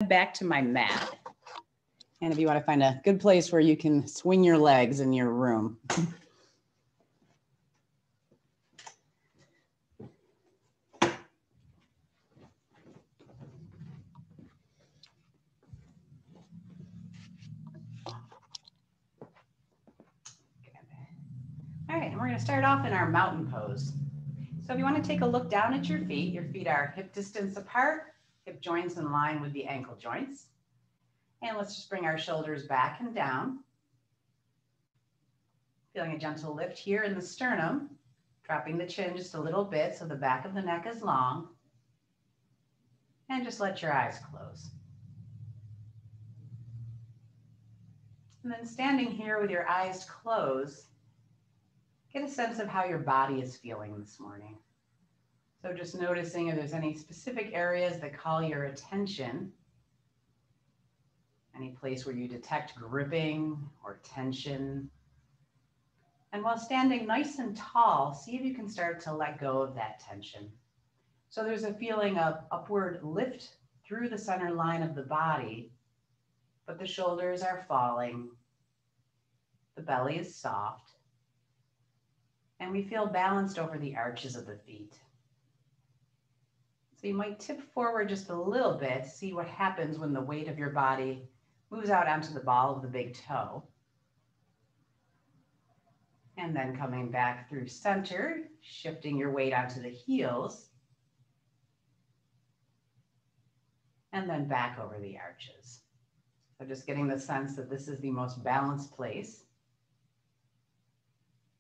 back to my mat. And if you want to find a good place where you can swing your legs in your room. All right, and we're going to start off in our mountain pose. So if you want to take a look down at your feet are hip distance apart, hip joints in line with the ankle joints. And let's just bring our shoulders back and down. Feeling a gentle lift here in the sternum, dropping the chin just a little bit so the back of the neck is long. And just let your eyes close. And then standing here with your eyes closed, get a sense of how your body is feeling this morning. So just noticing if there's any specific areas that call your attention, any place where you detect gripping or tension. And while standing nice and tall, see if you can start to let go of that tension. So there's a feeling of upward lift through the center line of the body, but the shoulders are falling, the belly is soft, and we feel balanced over the arches of the feet. So you might tip forward just a little bit, see what happens when the weight of your body moves out onto the ball of the big toe. And then coming back through center, shifting your weight onto the heels. And then back over the arches. So just getting the sense that this is the most balanced place.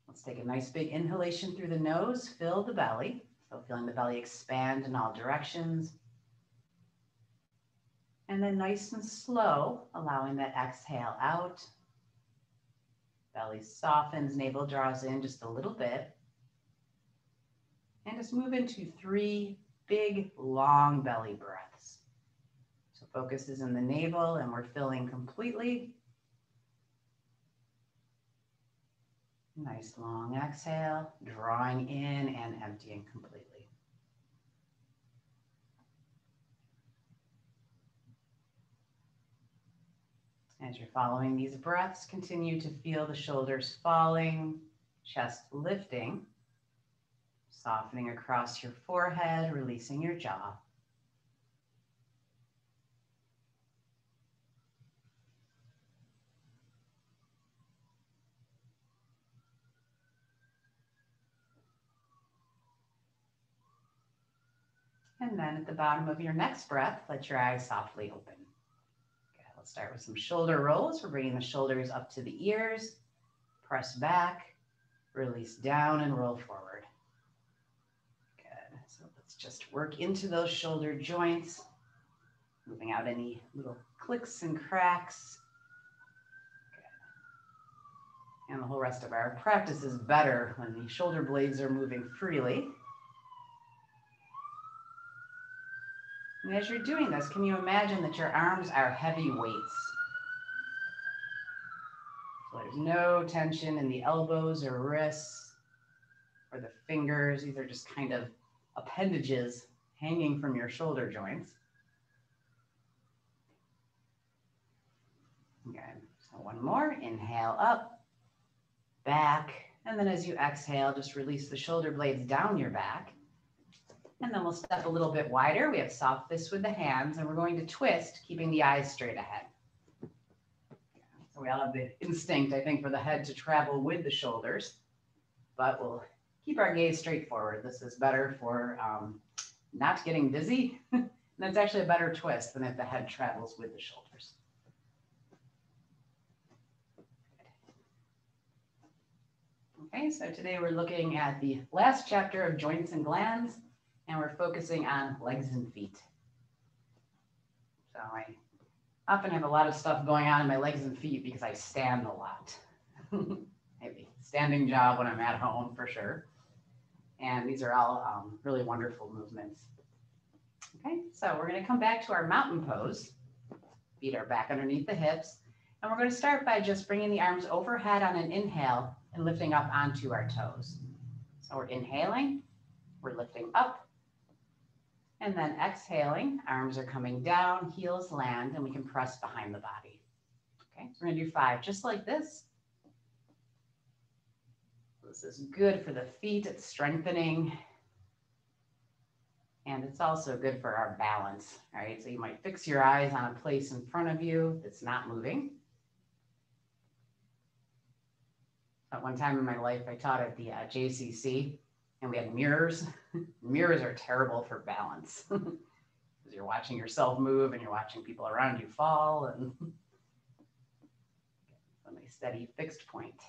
Let's take a nice big inhalation through the nose, fill the belly. So feeling the belly expand in all directions. And then nice and slow, allowing that exhale out. Belly softens, navel draws in just a little bit. And just move into 3 big, long belly breaths. So focus is in the navel and we're filling completely. Nice long exhale, drawing in and emptying completely. As you're following these breaths, continue to feel the shoulders falling, chest lifting, softening across your forehead, releasing your jaw. And then at the bottom of your next breath, let your eyes softly open. Okay, let's start with some shoulder rolls. We're bringing the shoulders up to the ears, press back, release down and roll forward. Good, so let's just work into those shoulder joints, moving out any little clicks and cracks. Good. And the whole rest of our practice is better when the shoulder blades are moving freely. And as you're doing this, can you imagine that your arms are heavy weights? So there's no tension in the elbows or wrists or the fingers. These are just kind of appendages hanging from your shoulder joints. Okay, so one more. Inhale up, back, and then as you exhale, just release the shoulder blades down your back. And then we'll step a little bit wider. We have soft fists with the hands, and we're going to twist, keeping the eyes straight ahead. So we all have the instinct, I think, for the head to travel with the shoulders, but we'll keep our gaze straight forward. This is better for not getting dizzy. And it's actually a better twist than if the head travels with the shoulders. Okay, so today we're looking at the last chapter of Joints and Glands. And we're focusing on legs and feet. So I often have a lot of stuff going on in my legs and feet because I stand a lot. I have a standing job when I'm at home for sure. And these are all really wonderful movements. Okay, so we're gonna come back to our mountain pose. Feet are back underneath the hips. And we're gonna start by just bringing the arms overhead on an inhale and lifting up onto our toes. So we're inhaling, we're lifting up, And then exhaling, arms are coming down, heels land, and we can press behind the body. Okay, so we're gonna do 5 just like this. This is good for the feet, it's strengthening. And it's also good for our balance, right? So you might fix your eyes on a place in front of you that's not moving. At one time in my life, I taught at the JCC, and we had mirrors. Mirrors are terrible for balance because you're watching yourself move and you're watching people around you fall, and a nice steady fixed point.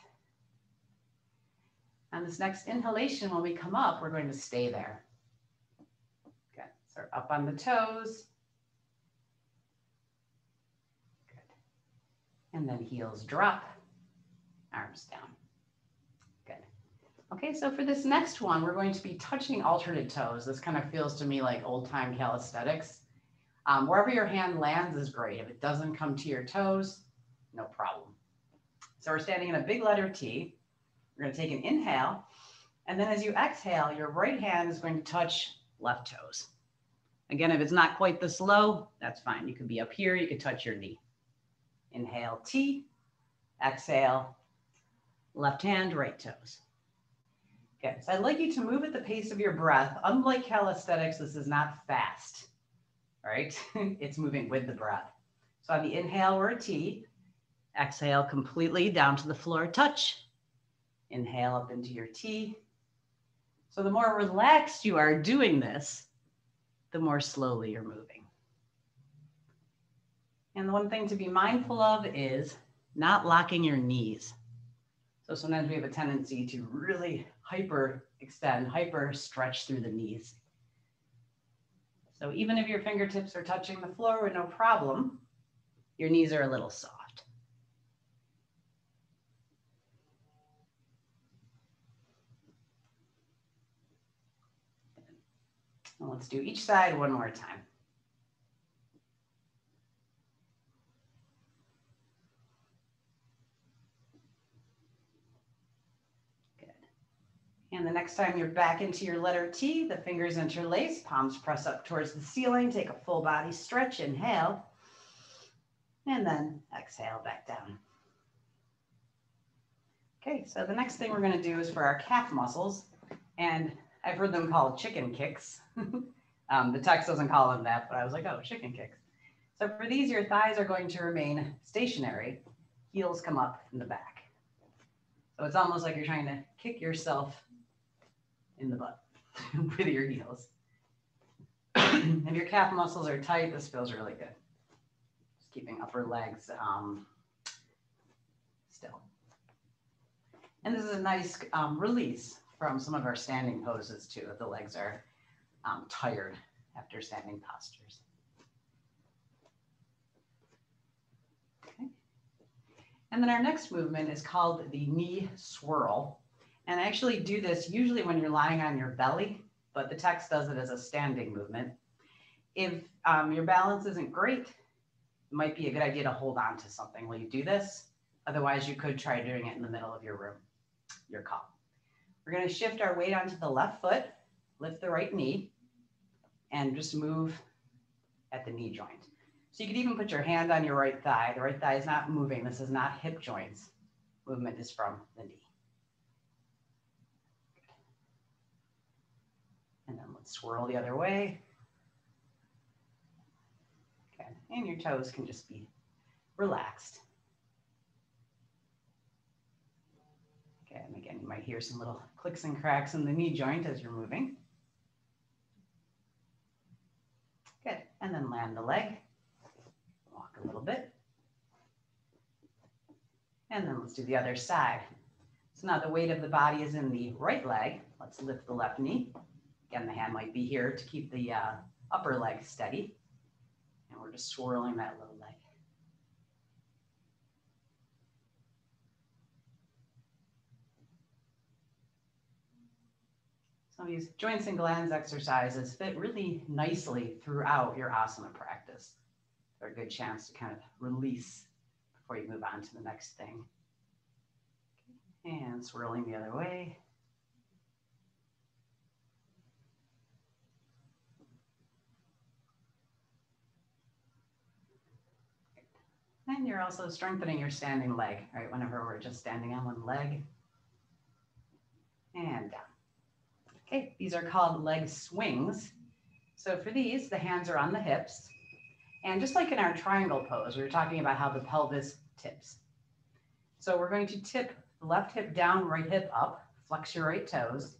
On this next inhalation, when we come up, we're going to stay there. Okay, so up on the toes. Good. And then heels drop, arms down. Good. Okay, so for this next one, we're going to be touching alternate toes. This kind of feels to me like old-time calisthenics. Wherever your hand lands is great. If it doesn't come to your toes, no problem. So we're standing in a big letter T. We're going to take an inhale, and then as you exhale, your right hand is going to touch left toes. Again, if it's not quite this low, that's fine. You could be up here, you could touch your knee. Inhale, T, exhale, left hand, right toes. Okay, so I'd like you to move at the pace of your breath. Unlike calisthenics, this is not fast, right? It's moving with the breath. So on the inhale, we're a T. Exhale completely down to the floor, touch. Inhale up into your T. So the more relaxed you are doing this, the more slowly you're moving. And the one thing to be mindful of is not locking your knees. So sometimes we have a tendency to really hyper extend, hyper stretch through the knees. So even if your fingertips are touching the floor with no problem, your knees are a little soft. And let's do each side one more time. Good. And the next time you're back into your letter T, the fingers interlace, palms press up towards the ceiling, take a full body stretch, inhale, and then exhale back down. Okay, so the next thing we're going to do is for our calf muscles, and I've heard them called chicken kicks. The text doesn't call them that, but I was like, oh, chicken kicks. So for these, your thighs are going to remain stationary. Heels come up in the back. So it's almost like you're trying to kick yourself in the butt with your heels. If your calf muscles are tight, this feels really good. Just keeping upper legs still. And this is a nice release from some of our standing poses too, if the legs are tired after standing postures. Okay. And then our next movement is called the knee swirl. And I actually do this usually when you're lying on your belly, but the text does it as a standing movement. If your balance isn't great, it might be a good idea to hold on to something while you do this. Otherwise, you could try doing it in the middle of your room, your call. We're going to shift our weight onto the left foot, lift the right knee, and just move at the knee joint. So you could even put your hand on your right thigh. The right thigh is not moving. This is not hip joints. Movement is from the knee. And then let's swirl the other way. Okay, and your toes can just be relaxed. Okay, and again, you might hear some little clicks and cracks in the knee joint as you're moving. Good, and then land the leg. Walk a little bit. And then let's do the other side. So now the weight of the body is in the right leg. Let's lift the left knee. Again, the hand might be here to keep the upper leg steady. And we're just swirling that little leg. Some of these joints and glands exercises fit really nicely throughout your asana practice. They're a good chance to kind of release before you move on to the next thing. And swirling the other way. And you're also strengthening your standing leg, right? Whenever we're just standing on one leg. And down. Okay, these are called leg swings. So for these, the hands are on the hips. And just like in our triangle pose, we were talking about how the pelvis tips. So we're going to tip the left hip down, right hip up, flex your right toes,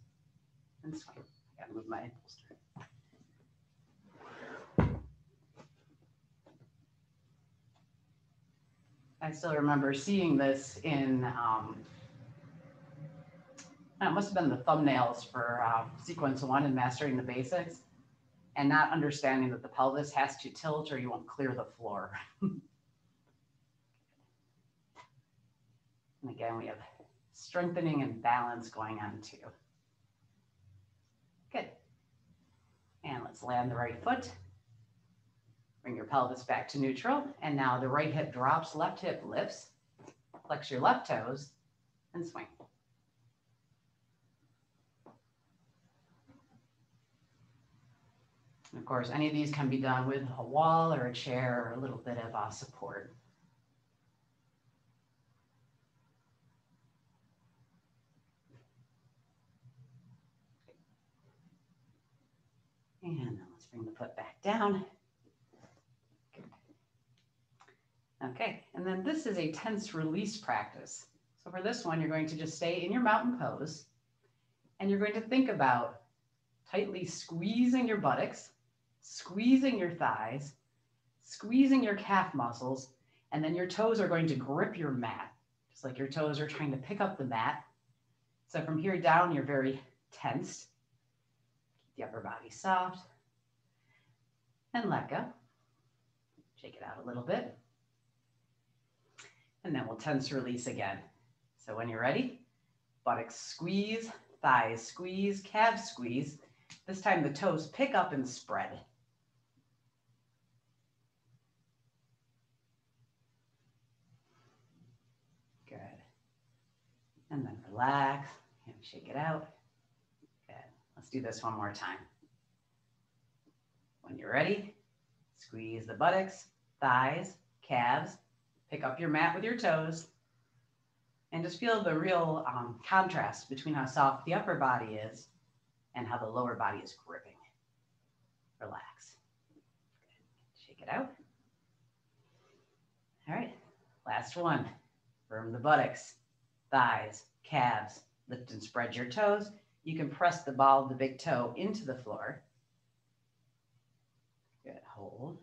and swing. I gotta move my bolster. I still remember seeing this in, it must have been the thumbnails for sequence 1 in Mastering the Basics, and not understanding that the pelvis has to tilt or you won't clear the floor. And again, we have strengthening and balance going on too. Good. And let's land the right foot. Bring your pelvis back to neutral. And now the right hip drops, left hip lifts. Flex your left toes and swing. And of course, any of these can be done with a wall or a chair or a little bit of support. And then let's bring the foot back down. Good. Okay, and then this is a tense release practice. So for this one, you're going to just stay in your mountain pose, and you're going to think about tightly squeezing your buttocks, squeezing your thighs, squeezing your calf muscles, and then your toes are going to grip your mat, just like your toes are trying to pick up the mat. So from here down, you're very tense. Keep the upper body soft. And let go. Shake it out a little bit. And then we'll tense release again. So when you're ready, buttocks squeeze, thighs squeeze, calves squeeze. This time the toes pick up and spread. Good. And then relax and shake it out. Good. Let's do this one more time. When you're ready, squeeze the buttocks, thighs, calves, pick up your mat with your toes, and just feel the real contrast between how soft the upper body is and how the lower body is gripping. Relax. Good. Shake it out. All right, last one. Firm the buttocks, thighs, calves, lift and spread your toes. You can press the ball of the big toe into the floor. Good, hold.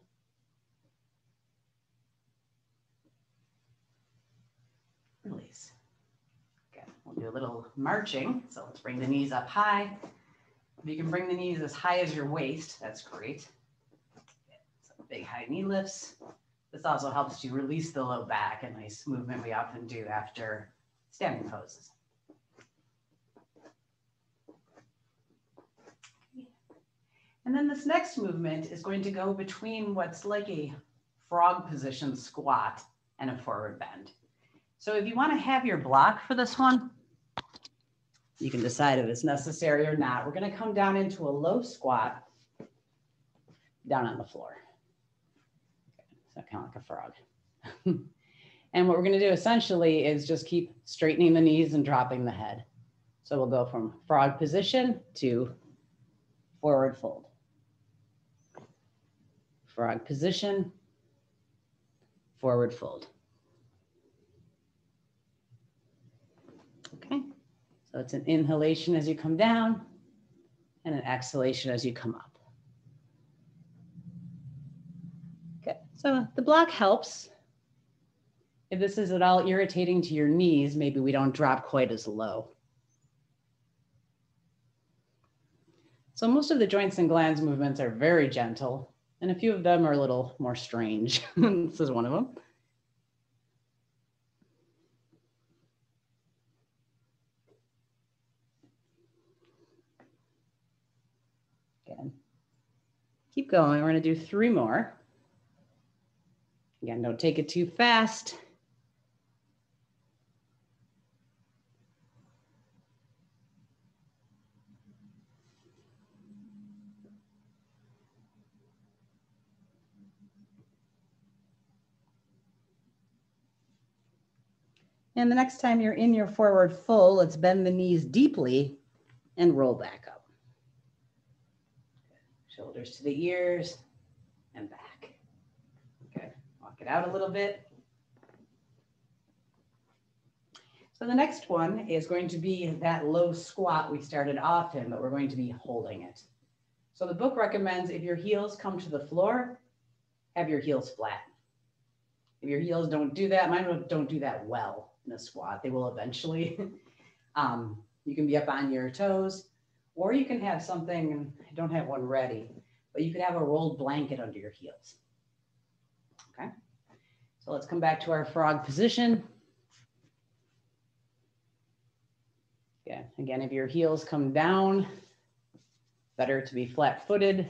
Release. Good, we'll do a little marching. So let's bring the knees up high. If you can bring the knees as high as your waist, that's great. Good. So big high knee lifts. This also helps you release the low back, a nice movement we often do after standing poses. And then this next movement is going to go between what's like a frog position squat and a forward bend. So if you want to have your block for this one, you can decide if it's necessary or not. We're going to come down into a low squat down on the floor. So kind of like a frog. And what we're going to do essentially is just keep straightening the knees and dropping the head. So we'll go from frog position to forward fold. Frog position, forward fold. Okay, so it's an inhalation as you come down and an exhalation as you come up. Okay, so the block helps. If this is at all irritating to your knees, maybe we don't drop quite as low. So most of the joints and glands movements are very gentle, and a few of them are a little more strange. This is one of them. Again, keep going. We're going to do 3 more. Again, don't take it too fast. And the next time you're in your forward fold, let's bend the knees deeply and roll back up. Shoulders to the ears and back. Good. Walk it out a little bit. So the next one is going to be that low squat we started off in, but we're going to be holding it. So the book recommends if your heels come to the floor, have your heels flat. If your heels don't do that, mine don't do that well in a squat. They will eventually. You can be up on your toes, or you can have something, I don't have one ready, but you could have a rolled blanket under your heels. Okay, so let's come back to our frog position. Yeah, again, if your heels come down, better to be flat-footed.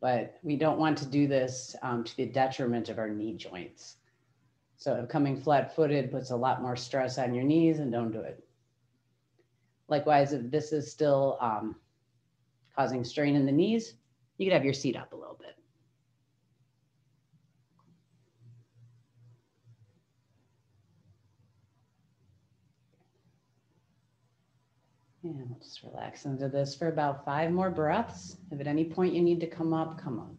But we don't want to do this to the detriment of our knee joints. So if coming flat-footed puts a lot more stress on your knees, and don't do it. Likewise, if this is still causing strain in the knees, you could have your seat up a little bit. And we'll just relax into this for about 5 more breaths. If at any point you need to come up, come up.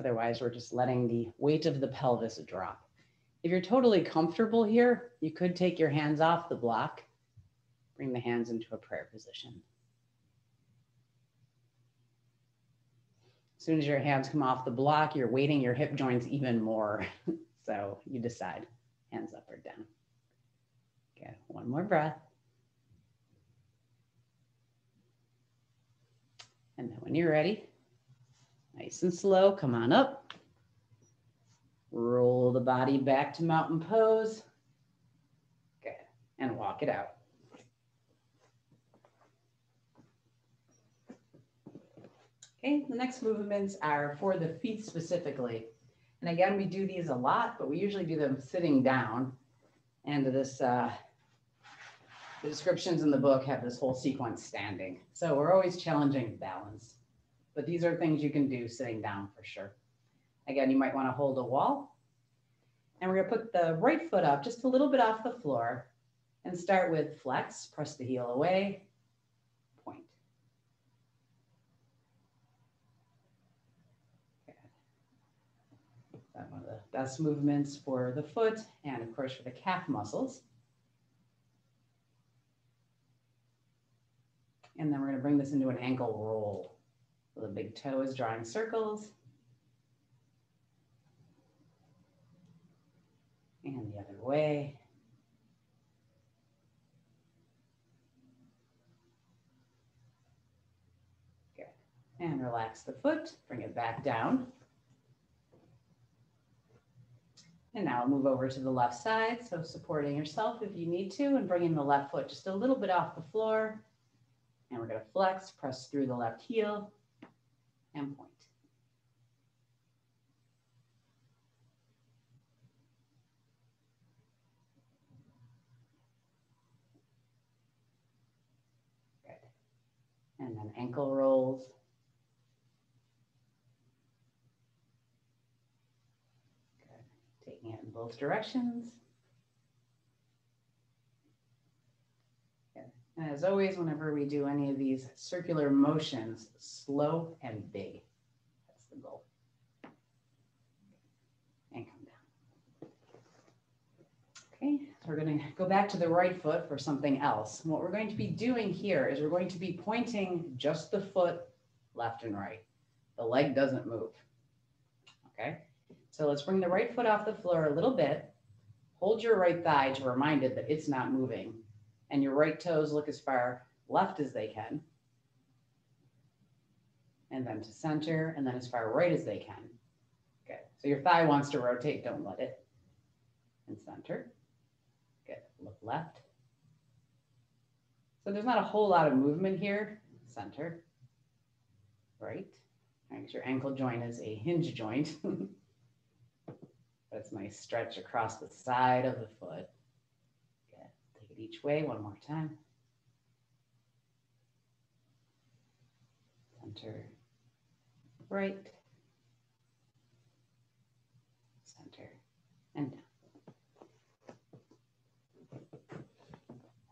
Otherwise, we're just letting the weight of the pelvis drop. If you're totally comfortable here, you could take your hands off the block, bring the hands into a prayer position. As soon as your hands come off the block, you're weighting your hip joints even more. So you decide, hands up or down. Okay, 1 more breath. And then when you're ready, nice and slow, come on up. Roll the body back to mountain pose. Good, and walk it out. Okay, the next movements are for the feet specifically. And again, we do these a lot, but we usually do them sitting down. And this, the descriptions in the book have this whole sequence standing. So we're always challenging balance. But these are things you can do sitting down for sure. Again, you might want to hold a wall. And we're going to put the right foot up just a little bit off the floor and start with flex, press the heel away, point. Okay. That's one of the best movements for the foot and of course for the calf muscles. And then we're going to bring this into an ankle roll. So the big toe is drawing circles. And the other way. Good. And relax the foot, bring it back down. And now move over to the left side. So supporting yourself if you need to and bringing the left foot just a little bit off the floor. And we're going to flex, press through the left heel and point. Good. And then ankle rolls. Good. Taking it in both directions. And as always, whenever we do any of these circular motions, slow and big. That's the goal. And come down. Okay, so we're going to go back to the right foot for something else. And what we're going to be doing here is we're going to be pointing just the foot left and right. The leg doesn't move. Okay, so let's bring the right foot off the floor a little bit. Hold your right thigh to remind it that it's not moving. And your right toes look as far left as they can. And then to center, and then as far right as they can. Good. So your thigh wants to rotate, don't let it. And center. Good. Look left. So there's not a whole lot of movement here. Center. Right. Because your ankle joint is a hinge joint. That's a nice stretch across the side of the foot. Each way, one more time. Center, right, center, and down.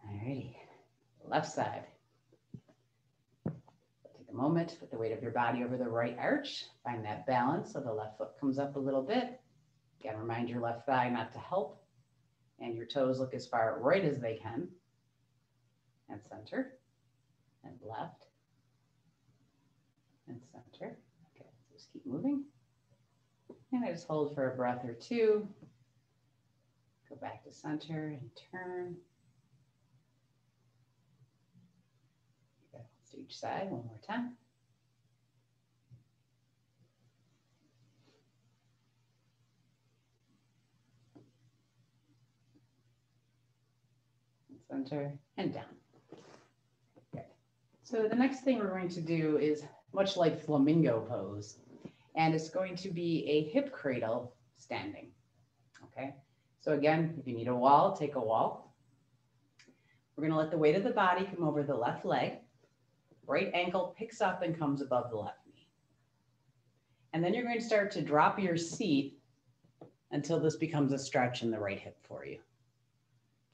Alrighty, left side. Take a moment, put the weight of your body over the right arch. Find that balance so the left foot comes up a little bit. Again, remind your left thigh not to help. And your toes look as far right as they can. And center. And left. And center. Okay, so just keep moving. And I just hold for a breath or two. Go back to center and turn. Okay, let's do each side one more time. Center and down. Okay. So the next thing we're going to do is much like flamingo pose, and it's going to be a hip cradle standing. Okay. So again, if you need a wall, take a wall. We're going to let the weight of the body come over the left leg. Right ankle picks up and comes above the left knee. And then you're going to start to drop your seat until this becomes a stretch in the right hip for you.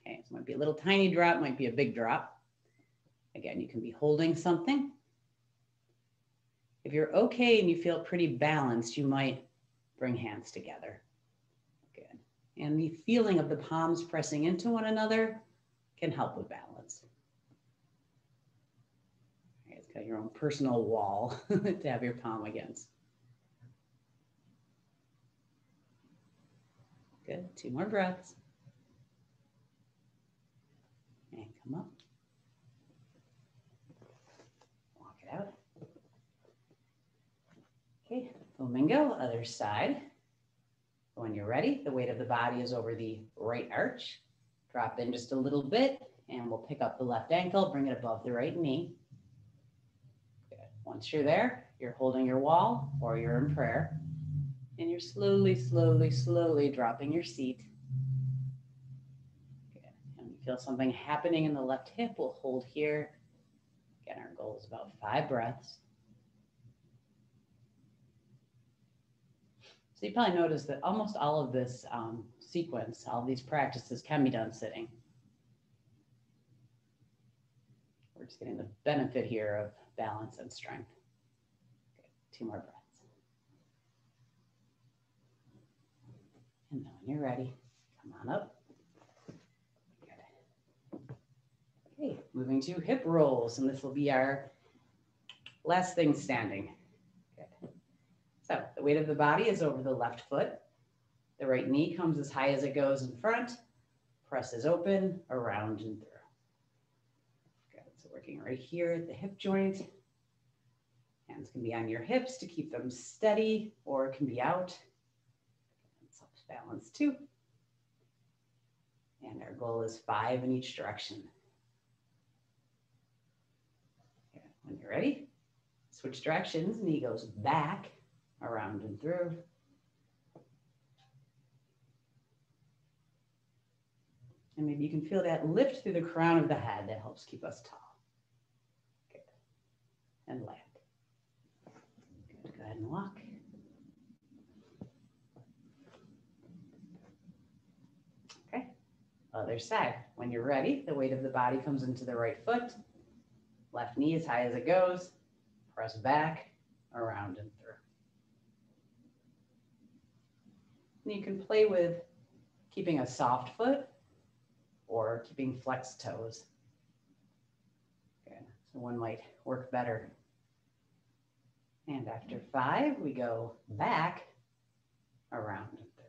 Okay, so it might be a little tiny drop, might be a big drop. Again, you can be holding something. If you're okay and you feel pretty balanced, you might bring hands together. Good. And the feeling of the palms pressing into one another can help with balance. Okay, it's got your own personal wall to have your palm against. Good, 2 more breaths. And come up. Walk it out. Okay, flamingo, other side. When you're ready, the weight of the body is over the right arch. Drop in just a little bit, and we'll pick up the left ankle, bring it above the right knee. Good. Once you're there, you're holding your wall or you're in prayer. And you're slowly, slowly, slowly dropping your seat. Feel something happening in the left hip, we'll hold here. Again, our goal is about 5 breaths. So you probably noticed that almost all of this sequence, all of these practices can be done sitting. We're just getting the benefit here of balance and strength. Okay, 2 more breaths. And then when you're ready, come on up. Okay, moving to hip rolls, and this will be our last thing standing. Good. So the weight of the body is over the left foot. The right knee comes as high as it goes in front, presses open, around and through. Good, so working right here at the hip joint. Hands can be on your hips to keep them steady, or it can be out. It's helps balance too. And our goal is 5 in each direction. When you're ready, switch directions, knee goes back, around and through. And maybe you can feel that lift through the crown of the head that helps keep us tall. Good. And land. Good. Go ahead and walk. Okay. Other side. When you're ready, the weight of the body comes into the right foot. Left knee as high as it goes, press back, around and through. And you can play with keeping a soft foot or keeping flexed toes. Good. So one might work better. And after 5, we go back, around and through.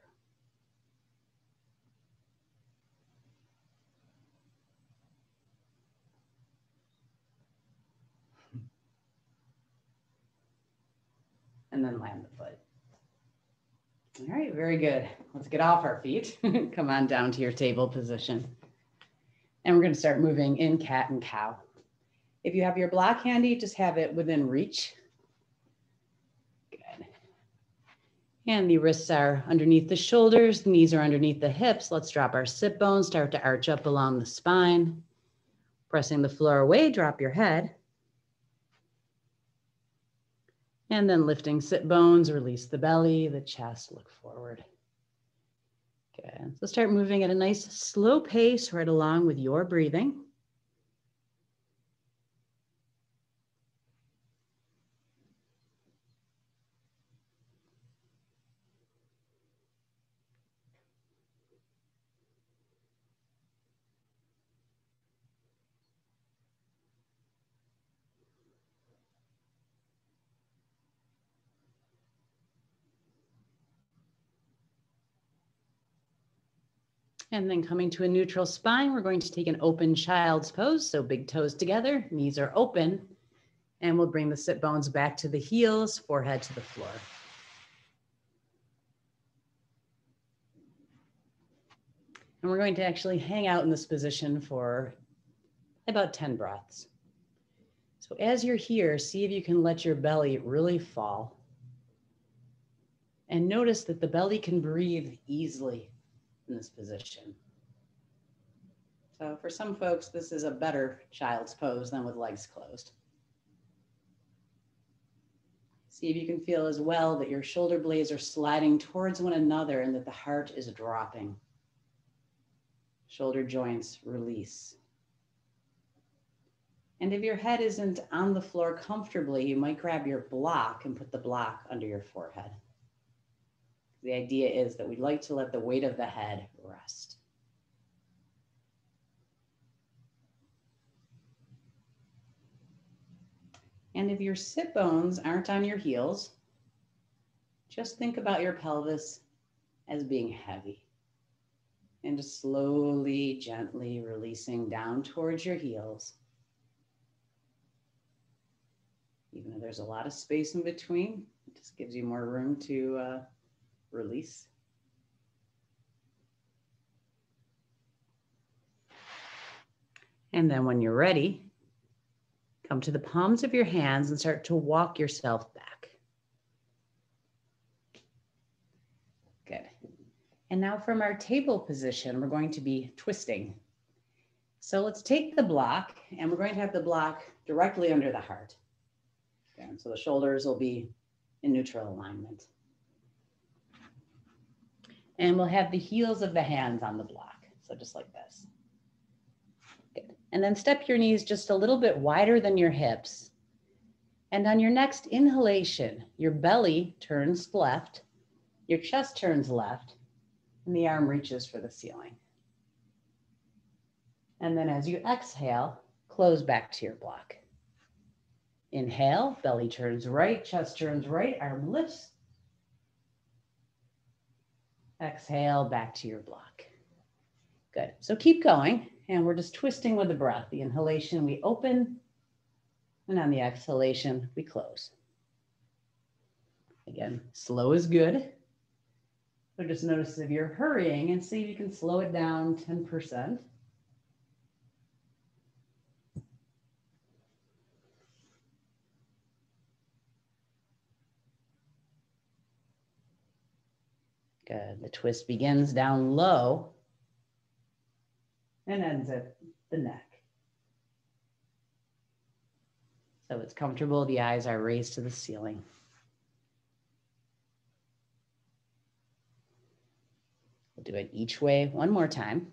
And then land the foot. All right, very good. Let's get off our feet. Come on down to your table position. And we're going to start moving in cat and cow. If you have your block handy, just have it within reach. Good. And the wrists are underneath the shoulders, the knees are underneath the hips. Let's drop our sit bones, start to arch up along the spine. Pressing the floor away, drop your head. And then lifting sit bones, release the belly, the chest, look forward. Good. So start moving at a nice slow pace right along with your breathing. And then coming to a neutral spine, we're going to take an open child's pose. So big toes together, knees are open, and we'll bring the sit bones back to the heels, forehead to the floor. And we're going to actually hang out in this position for about 10 breaths. So as you're here, see if you can let your belly really fall. And notice that the belly can breathe easily in this position. So for some folks, this is a better child's pose than with legs closed. See if you can feel as well that your shoulder blades are sliding towards one another and that the heart is dropping. Shoulder joints release. And if your head isn't on the floor comfortably, you might grab your block and put the block under your forehead. The idea is that we'd like to let the weight of the head rest. And if your sit bones aren't on your heels, just think about your pelvis as being heavy. And just slowly, gently releasing down towards your heels. Even though there's a lot of space in between, it just gives you more room to release. And then when you're ready, come to the palms of your hands and start to walk yourself back. Good. And now from our table position, we're going to be twisting. So let's take the block and we're going to have the block directly under the heart. Okay, and so the shoulders will be in neutral alignment. And we'll have the heels of the hands on the block. So just like this. Good. And then step your knees just a little bit wider than your hips. And on your next inhalation, your belly turns left, your chest turns left, and the arm reaches for the ceiling. And then as you exhale, close back to your block. Inhale, belly turns right, chest turns right, arm lifts. Exhale, back to your block. Good. So keep going. And we're just twisting with the breath. The inhalation, we open. And on the exhalation, we close. Again, slow is good. So just notice if you're hurrying and see if you can slow it down 10%. Good. The twist begins down low and ends at the neck. So it's comfortable. The eyes are raised to the ceiling. We'll do it each way one more time.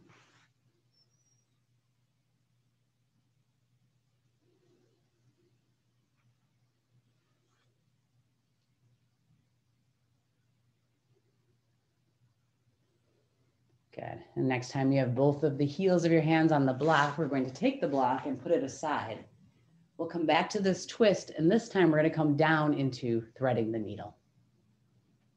Good. And next time you have both of the heels of your hands on the block, we're going to take the block and put it aside. We'll come back to this twist, and this time we're going to come down into threading the needle.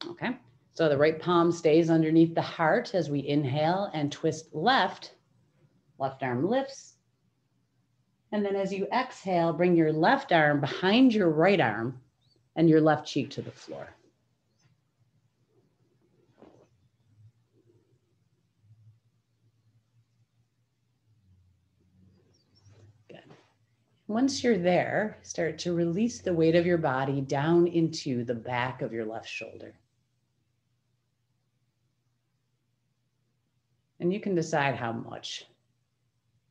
Okay. So the right palm stays underneath the heart as we inhale and twist left. Left arm lifts. And then as you exhale, bring your left arm behind your right arm and your left cheek to the floor. Good. Once you're there, start to release the weight of your body down into the back of your left shoulder. And you can decide how much.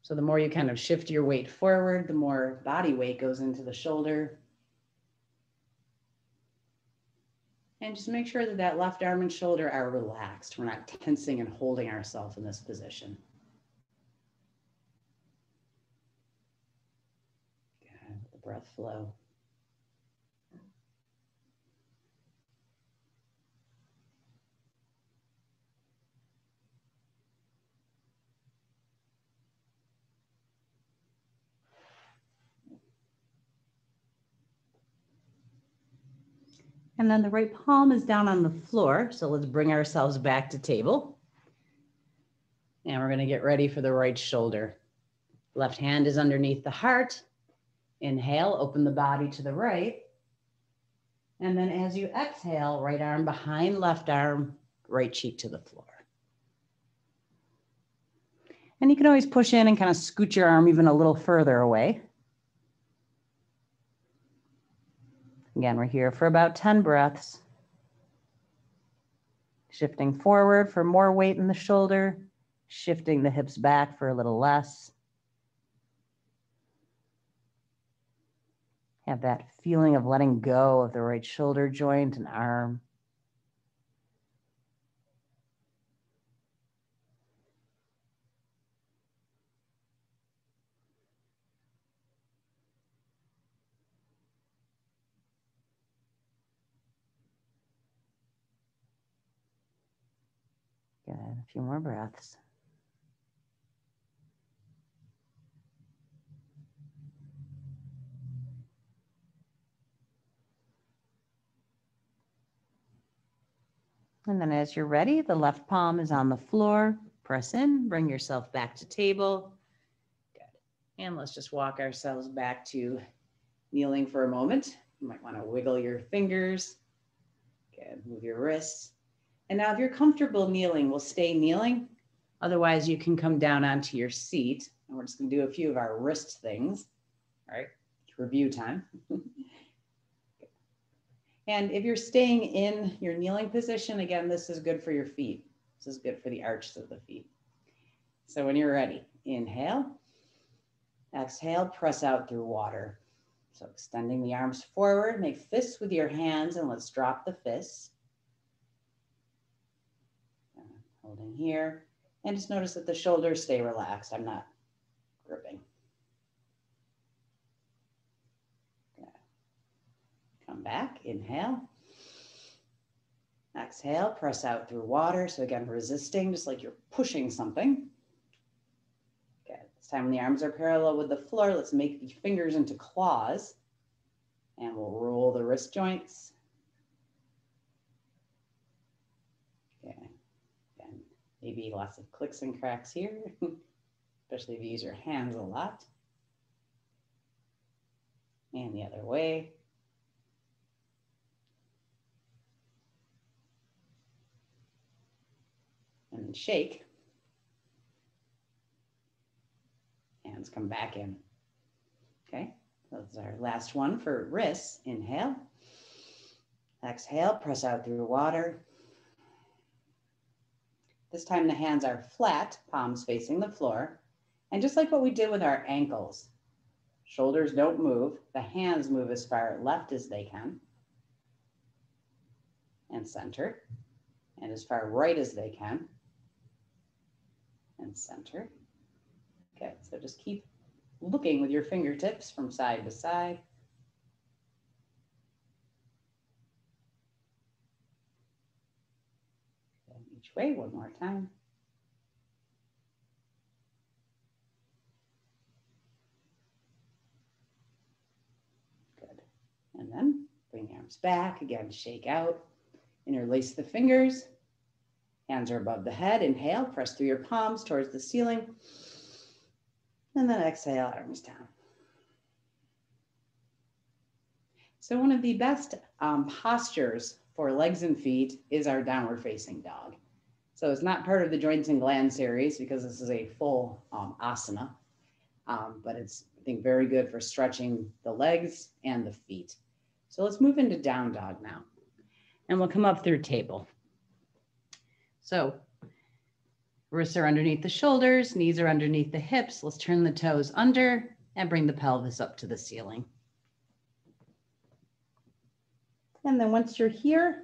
So the more you kind of shift your weight forward, the more body weight goes into the shoulder. And just make sure that that left arm and shoulder are relaxed. We're not tensing and holding ourselves in this position. Good, let the breath flow. And then the right palm is down on the floor. So let's bring ourselves back to table. And we're going to get ready for the right shoulder. Left hand is underneath the heart. Inhale, open the body to the right. And then as you exhale, right arm behind left arm, right cheek to the floor. And you can always push in and kind of scoot your arm even a little further away. Again, we're here for about 10 breaths. Shifting forward for more weight in the shoulder, shifting the hips back for a little less. Have that feeling of letting go of the right shoulder joint and arm. Good, a few more breaths. And then as you're ready, the left palm is on the floor. Press in, bring yourself back to table. Good. And let's just walk ourselves back to kneeling for a moment. You might want to wiggle your fingers. Good, move your wrists. And now if you're comfortable kneeling, we'll stay kneeling. Otherwise, you can come down onto your seat. And we're just going to do a few of our wrist things. All right, review time. And if you're staying in your kneeling position, again, this is good for your feet. This is good for the arches of the feet. So when you're ready, inhale, exhale, press out through water. So extending the arms forward, make fists with your hands, and let's drop the fists. Holding here, and just notice that the shoulders stay relaxed. I'm not gripping. Come back, inhale. Exhale, press out through water. So again, resisting, just like you're pushing something. Good. This time when the arms are parallel with the floor, let's make the fingers into claws. And we'll roll the wrist joints. Okay. Again, maybe lots of clicks and cracks here, especially if you use your hands a lot. And the other way. And then shake. Hands come back in. Okay, that's our last one for wrists. Inhale. Exhale, press out through water. This time the hands are flat, palms facing the floor. And just like what we did with our ankles, shoulders don't move. The hands move as far left as they can. And center. And as far right as they can. And center. Okay, so just keep looking with your fingertips from side to side. And each way, one more time. Good. And then bring the arms back. Again, shake out. Interlace the fingers. Hands are above the head. Inhale, press through your palms towards the ceiling. And then exhale, arms down. So one of the best postures for legs and feet is our downward facing dog. So it's not part of the joints and glands series because this is a full asana, but it's, I think, very good for stretching the legs and the feet. So let's move into down dog now. And we'll come up through table. So wrists are underneath the shoulders, knees are underneath the hips. Let's turn the toes under and bring the pelvis up to the ceiling. And then once you're here,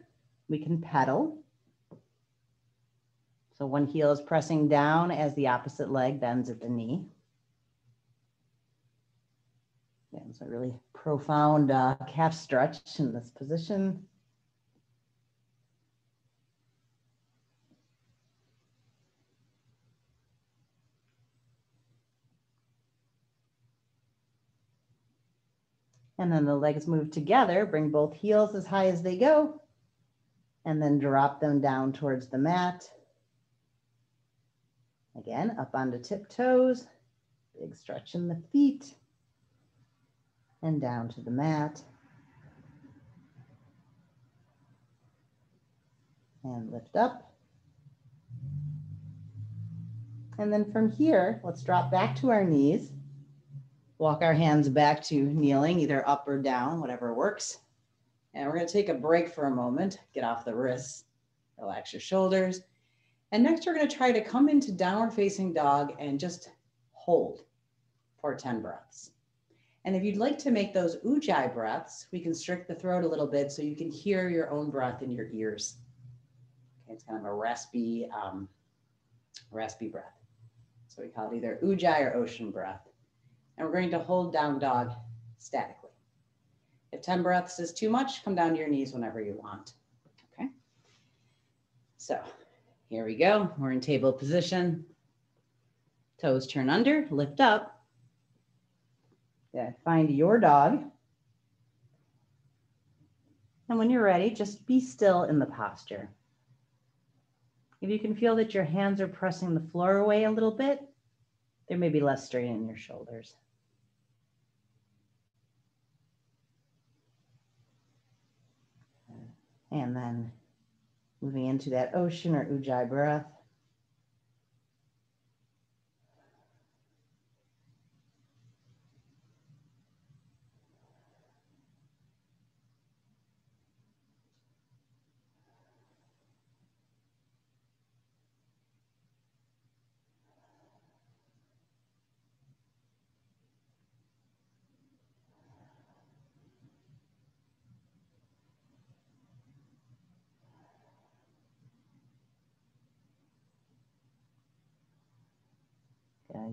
we can pedal. So one heel is pressing down as the opposite leg bends at the knee. Yeah, it's a really profound calf stretch in this position. And then the legs move together, bring both heels as high as they go, and then drop them down towards the mat. Again, up onto tiptoes, big stretch in the feet, and down to the mat. And lift up. And then from here, let's drop back to our knees. Walk our hands back to kneeling, either up or down, whatever works. And we're going to take a break for a moment, get off the wrists, relax your shoulders. And next, we're going to try to come into downward facing dog and just hold for 10 breaths. And if you'd like to make those ujjayi breaths, we can strict the throat a little bit so you can hear your own breath in your ears. Okay, it's kind of a raspy breath. So we call it either ujjayi or ocean breath. And we're going to hold down dog statically. If 10 breaths is too much, come down to your knees whenever you want. Okay. So here we go. We're in table position. Toes turn under, lift up. Yeah, find your dog. And when you're ready, just be still in the posture. If you can feel that your hands are pressing the floor away a little bit, there may be less strain in your shoulders. And then moving into that ocean or ujjayi breath.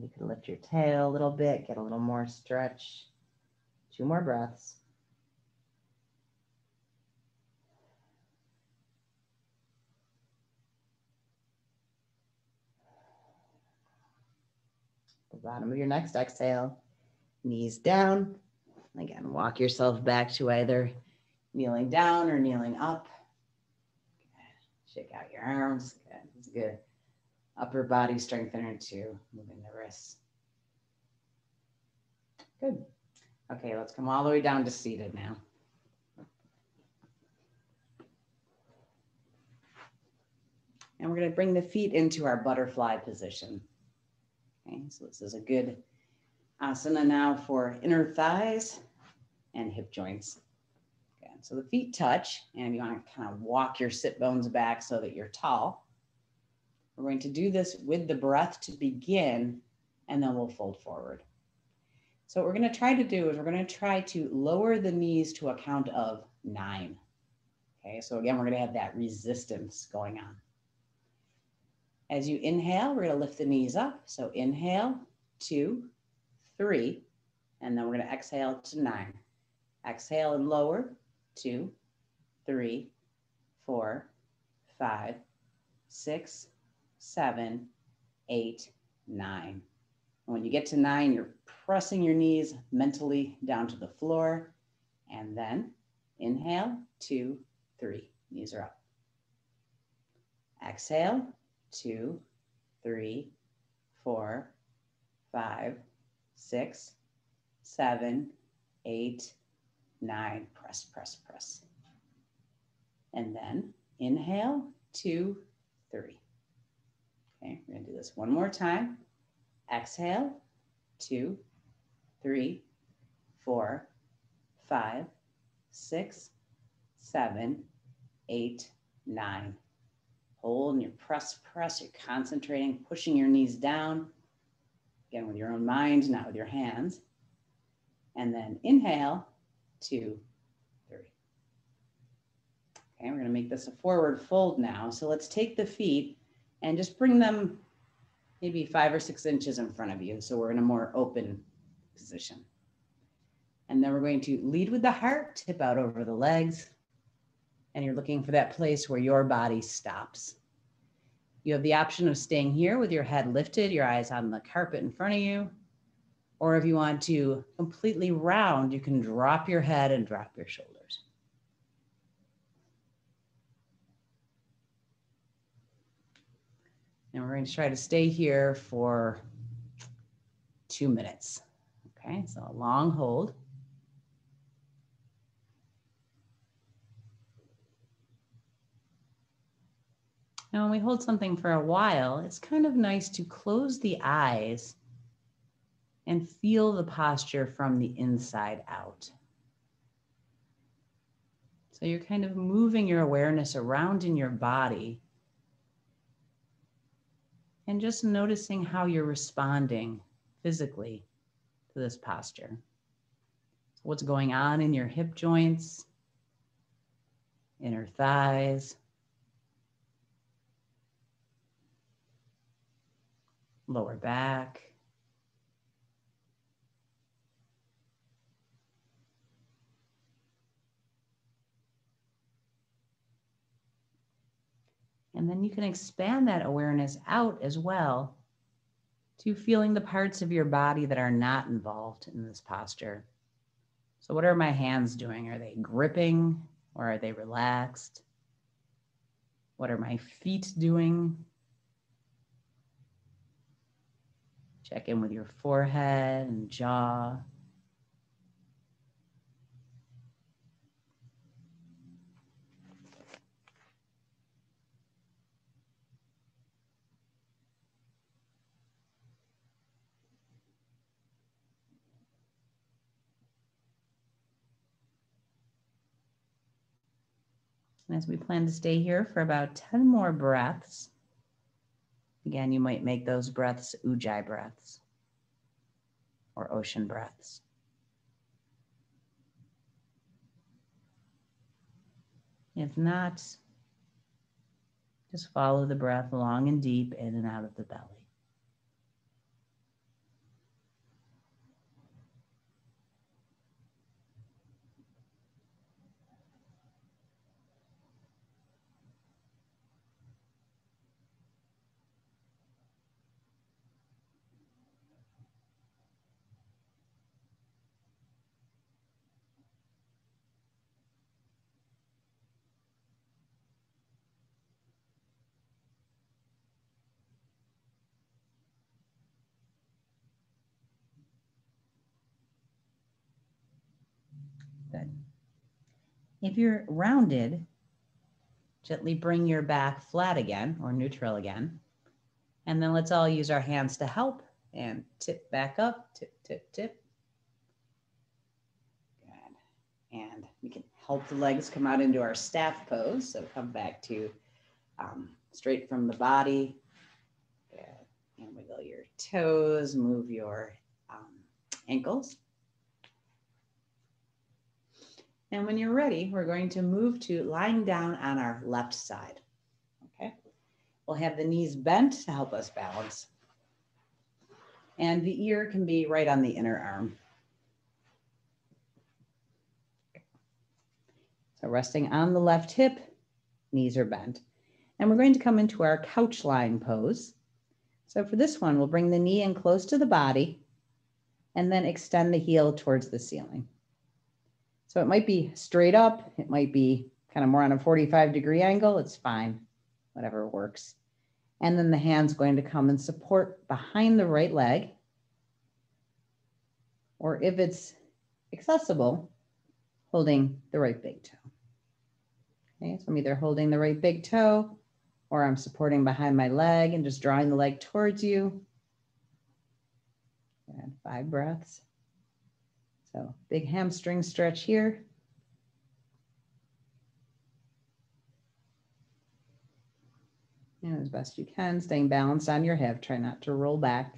You can lift your tail a little bit, get a little more stretch. 2 more breaths. The bottom of your next exhale, knees down. Again, walk yourself back to either kneeling down or kneeling up. Shake out your arms. Good. It's good. Upper body strengthener too, moving the wrists. Good. Okay, let's come all the way down to seated now. And we're going to bring the feet into our butterfly position. Okay, so this is a good asana now for inner thighs and hip joints. Okay, so the feet touch, and you want to kind of walk your sit bones back so that you're tall. We're going to do this with the breath to begin, and then we'll fold forward. So what we're going to try to do is we're going to try to lower the knees to a count of 9. Okay, so again, we're going to have that resistance going on. As you inhale, we're going to lift the knees up. So inhale, 2, 3, and then we're going to exhale to 9. Exhale and lower, 2, 3, 4, 5, 6, 7, 8, 9. And when you get to 9, you're pressing your knees mentally down to the floor. And then inhale, 2, 3, knees are up. Exhale, 2, 3, 4, 5, 6, 7, 8, 9. Press, press, press. And then inhale, 2, 3. Okay, we're going to do this one more time. Exhale, 2, 3, 4, 5, 6, 7, 8, 9. Hold and you press, press. You're concentrating, pushing your knees down. Again, with your own mind, not with your hands. And then inhale, 2, 3. Okay, we're going to make this a forward fold now. So let's take the feet and just bring them maybe 5 or 6 inches in front of you. So we're in a more open position. And then we're going to lead with the heart, tip out over the legs. And you're looking for that place where your body stops. You have the option of staying here with your head lifted, your eyes on the carpet in front of you. Or if you want to completely round, you can drop your head and drop your shoulders. And we're going to try to stay here for 2 minutes. Okay, so a long hold. Now, when we hold something for a while, it's kind of nice to close the eyes and feel the posture from the inside out. So you're kind of moving your awareness around in your body and just noticing how you're responding physically to this posture. So what's going on in your hip joints, inner thighs, lower back. And then you can expand that awareness out as well to feeling the parts of your body that are not involved in this posture. So what are my hands doing? Are they gripping or are they relaxed? What are my feet doing? Check in with your forehead and jaw. And as we plan to stay here for about 10 more breaths, again, you might make those breaths ujjayi breaths or ocean breaths. If not, just follow the breath long and deep in and out of the belly. Good. If you're rounded, gently bring your back flat again or neutral again. And then let's all use our hands to help and tip back up, tip, tip, tip. Good. And we can help the legs come out into our staff pose. So come back to straight from the body. Good. And wiggle your toes, move your ankles. And when you're ready, we're going to move to lying down on our left side. Okay. We'll have the knees bent to help us balance. And the ear can be right on the inner arm. So resting on the left hip, knees are bent. And we're going to come into our couch lying pose. So for this one, we'll bring the knee in close to the body and then extend the heel towards the ceiling. So it might be straight up. It might be kind of more on a 45-degree angle. It's fine, whatever works. And then the hand's going to come and support behind the right leg. Or if it's accessible, holding the right big toe. Okay, so I'm either holding the right big toe or I'm supporting behind my leg and just drawing the leg towards you. And 5 breaths. So big hamstring stretch here. And as best you can, staying balanced on your hip. Try not to roll back.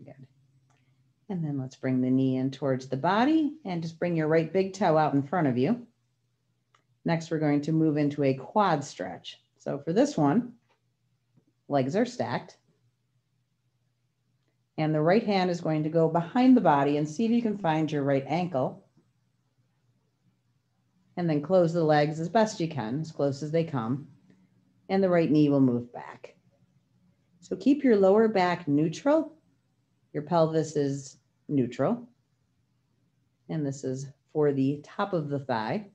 Good. let's bring the knee in towards the body and just bring your right big toe out in front of you. Next, we're going to move into a quad stretch. So for this one, legs are stacked. And the right hand is going to go behind the body and see if you can find your right ankle. And then close the legs as best you can, as close as they come. And the right knee will move back. So keep your lower back neutral. Your pelvis is neutral. And this is for the top of the thigh.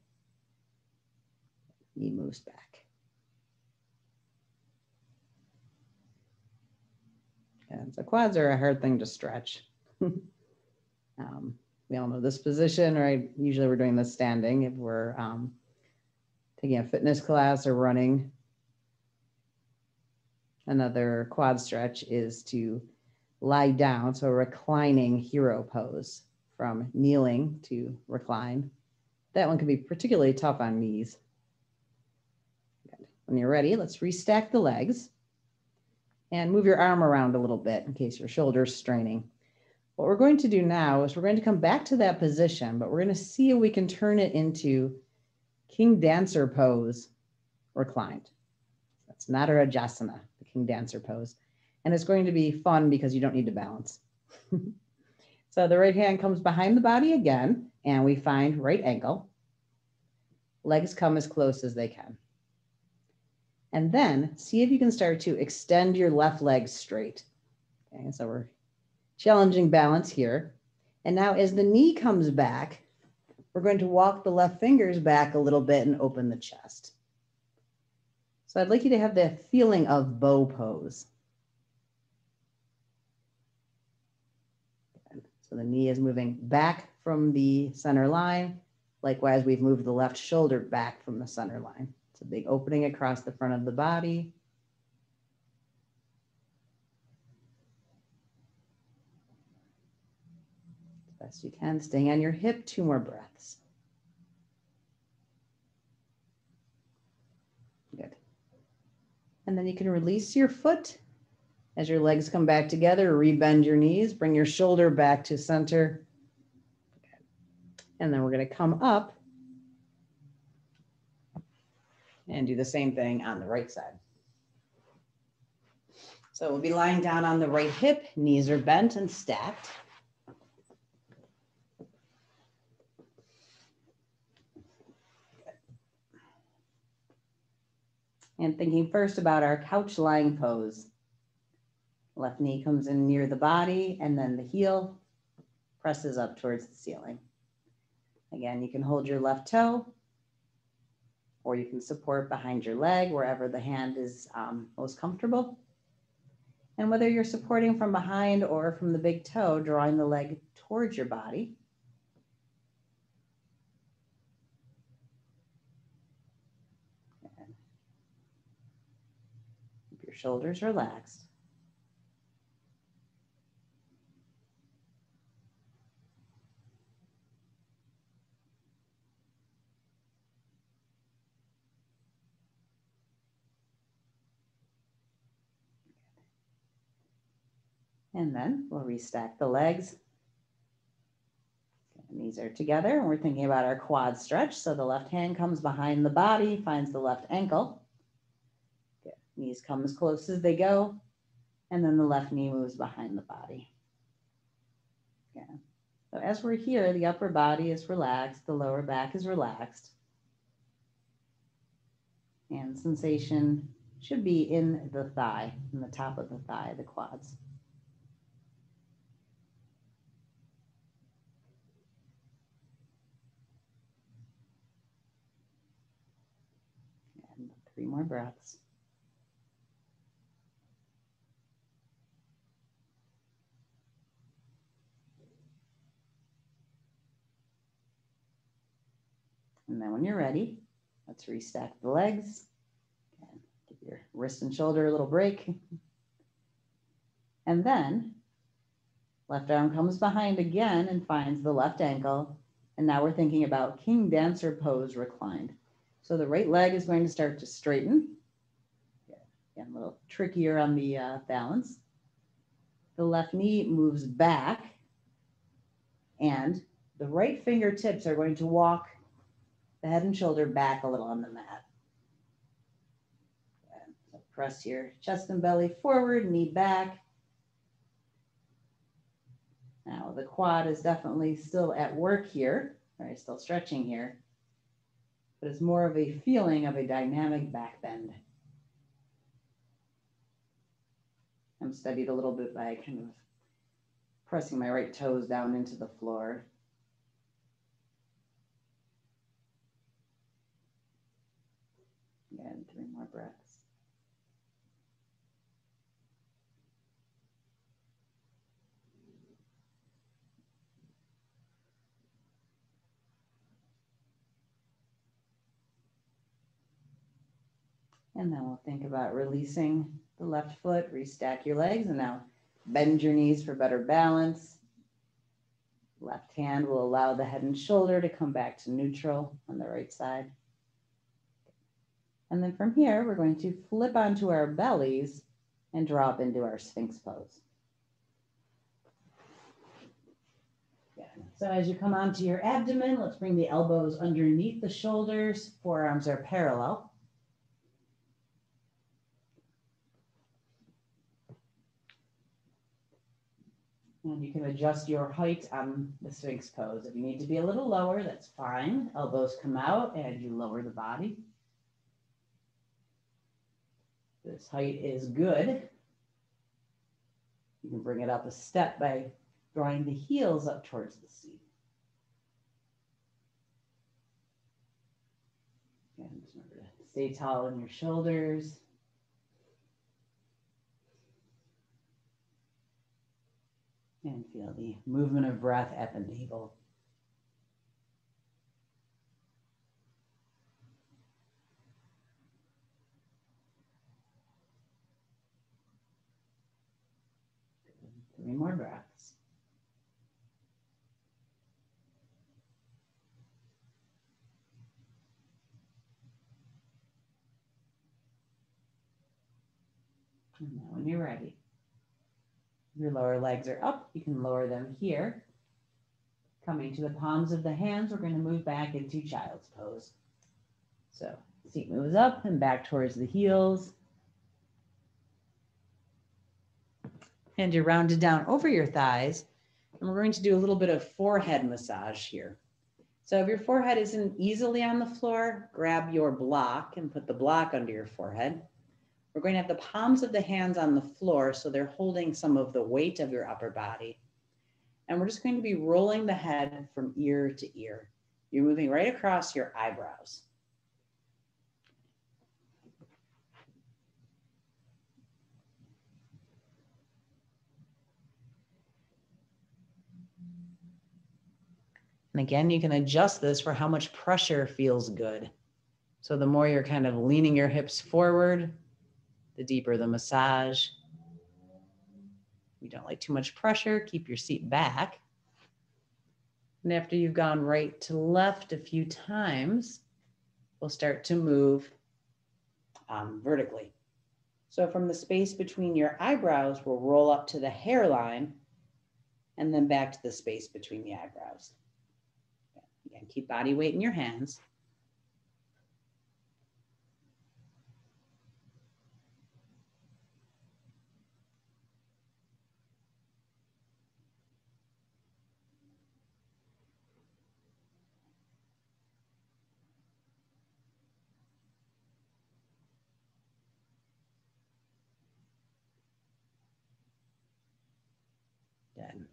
Knee moves back. And so quads are a hard thing to stretch. We all know this position, right? Usually we're doing this standing if we're taking a fitness class or running. Another quad stretch is to lie down, so a reclining hero pose from kneeling to recline. That one can be particularly tough on knees. Good. When you're ready, let's restack the legs and move your arm around a little bit in case your shoulder's straining. What we're going to do now is we're going to come back to that position, but we're going to see if we can turn it into King Dancer pose reclined. That's Nadarajasana, the King Dancer pose. And it's going to be fun because you don't need to balance. So the right hand comes behind the body again, and we find right ankle. Legs come as close as they can. And then see if you can start to extend your left leg straight. Okay, so we're challenging balance here. And now as the knee comes back, we're going to walk the left fingers back a little bit and open the chest. So I'd like you to have the feeling of bow pose. So the knee is moving back from the center line. Likewise, we've moved the left shoulder back from the center line. It's a big opening across the front of the body. As best you can, staying on your hip, 2 more breaths. Good. And then you can release your foot as your legs come back together, rebend your knees, bring your shoulder back to center. Good. And then we're going to come up and do the same thing on the right side. So we'll be lying down on the right hip, knees are bent and stacked. And thinking first about our couch lying pose. Left knee comes in near the body, and then the heel presses up towards the ceiling. Again, you can hold your left toe, or you can support behind your leg, wherever the hand is most comfortable. And whether you're supporting from behind or from the big toe, drawing the leg towards your body. Keep your shoulders relaxed. And then we'll restack the legs. Knees are together, and we're thinking about our quad stretch. So the left hand comes behind the body, finds the left ankle. Good. Knees come as close as they go, and then the left knee moves behind the body. Yeah. So as we're here, the upper body is relaxed, the lower back is relaxed. And sensation should be in the thigh, in the top of the thigh, the quads. And 3 more breaths. And then when you're ready, let's restack the legs. And give your wrist and shoulder a little break. And then left arm comes behind again and finds the left ankle. And now we're thinking about King Dancer pose reclined. So the right leg is going to start to straighten. Again, a little trickier on the balance. The left knee moves back. And the right fingertips are going to walk the head and shoulder back a little on the mat. So press your chest and belly forward, knee back. Now the quad is definitely still at work here, right? Still stretching here, but it's more of a feeling of a dynamic back bend. I'm steadied a little bit by kind of pressing my right toes down into the floor. Again, 3 more breaths. And then we'll think about releasing the left foot, restack your legs, and now bend your knees for better balance. Left hand will allow the head and shoulder to come back to neutral on the right side. And then from here, we're going to flip onto our bellies and drop into our Sphinx pose. Yeah. So as you come onto your abdomen, let's bring the elbows underneath the shoulders, forearms are parallel. And you can adjust your height on the Sphinx pose. If you need to be a little lower, that's fine. Elbows come out and you lower the body. This height is good. You can bring it up a step by drawing the heels up towards the seat. And just remember to stay tall in your shoulders. And feel the movement of breath at the navel. Three more breaths. And now when you're ready, your lower legs are up. You can lower them here. Coming to the palms of the hands, we're going to move back into child's pose. So seat moves up and back towards the heels. And you're rounded down over your thighs. And we're going to do a little bit of forehead massage here. So if your forehead isn't easily on the floor, grab your block and put the block under your forehead. We're going to have the palms of the hands on the floor so they're holding some of the weight of your upper body. And we're just going to be rolling the head from ear to ear. You're moving right across your eyebrows. And again, you can adjust this for how much pressure feels good. So the more you're kind of leaning your hips forward, the deeper the massage. You don't like too much pressure, keep your seat back. And after you've gone right to left a few times, we'll start to move vertically. So from the space between your eyebrows, we'll roll up to the hairline and then back to the space between the eyebrows. Again, keep body weight in your hands. Good.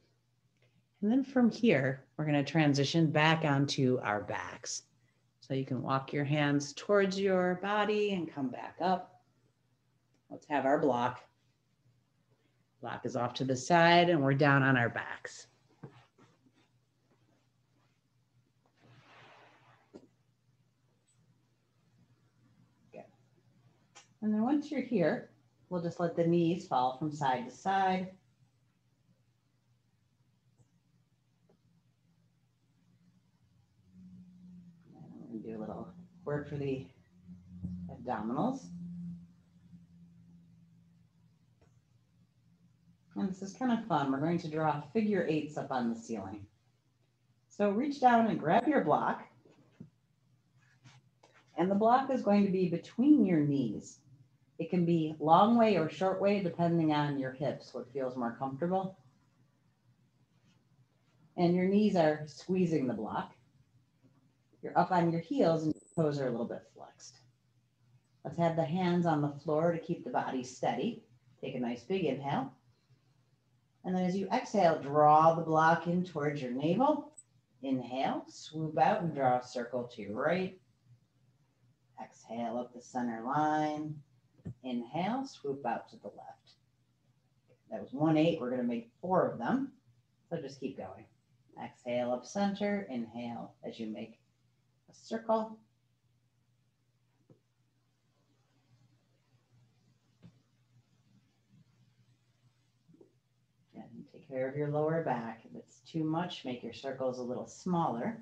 And then from here, we're going to transition back onto our backs. So you can walk your hands towards your body and come back up. Let's have our block. Block is off to the side and we're down on our backs. Good. And then once you're here, we'll just let the knees fall from side to side. And we're going to do a little work for the abdominals. And this is kind of fun. We're going to draw figure eights up on the ceiling. So reach down and grab your block. And the block is going to be between your knees. It can be long way or short way, depending on your hips, what feels more comfortable. And your knees are squeezing the block. You're up on your heels and your toes are a little bit flexed. Let's have the hands on the floor to keep the body steady. Take a nice big inhale. And then as you exhale, draw the block in towards your navel. Inhale, swoop out and draw a circle to your right. Exhale up the center line. Inhale, swoop out to the left. That was 1-8. We're going to make 4 of them. So just keep going. Exhale up center. Inhale as you make a circle. And take care of your lower back. If it's too much, make your circles a little smaller.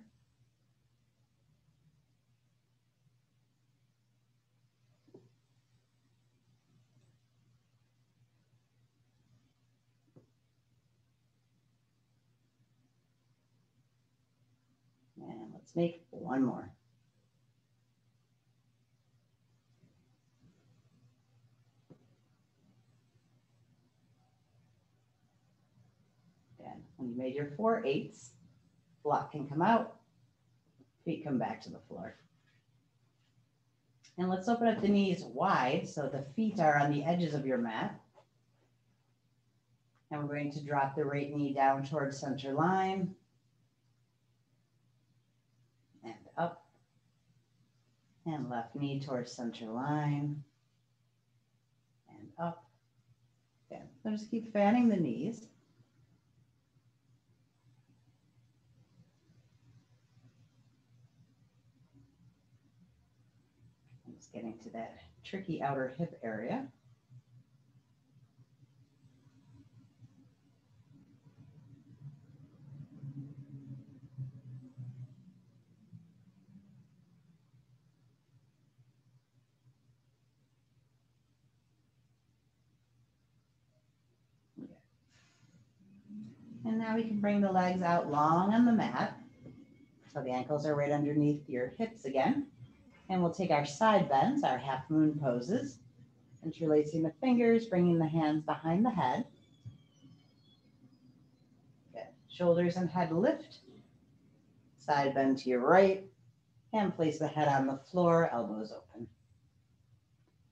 And let's make 1 more. And when you made your 4 8s, block can come out, feet come back to the floor. And let's open up the knees wide so the feet are on the edges of your mat. And we're going to drop the right knee down towards center line. And up. And left knee towards center line. And up. Again. So just keep fanning the knees. I'm just getting to that tricky outer hip area. And now we can bring the legs out long on the mat. So the ankles are right underneath your hips again. And we'll take our side bends, our half moon poses, interlacing the fingers, bringing the hands behind the head. Good. Shoulders and head lift. Side bend to your right. And place the head on the floor, elbows open.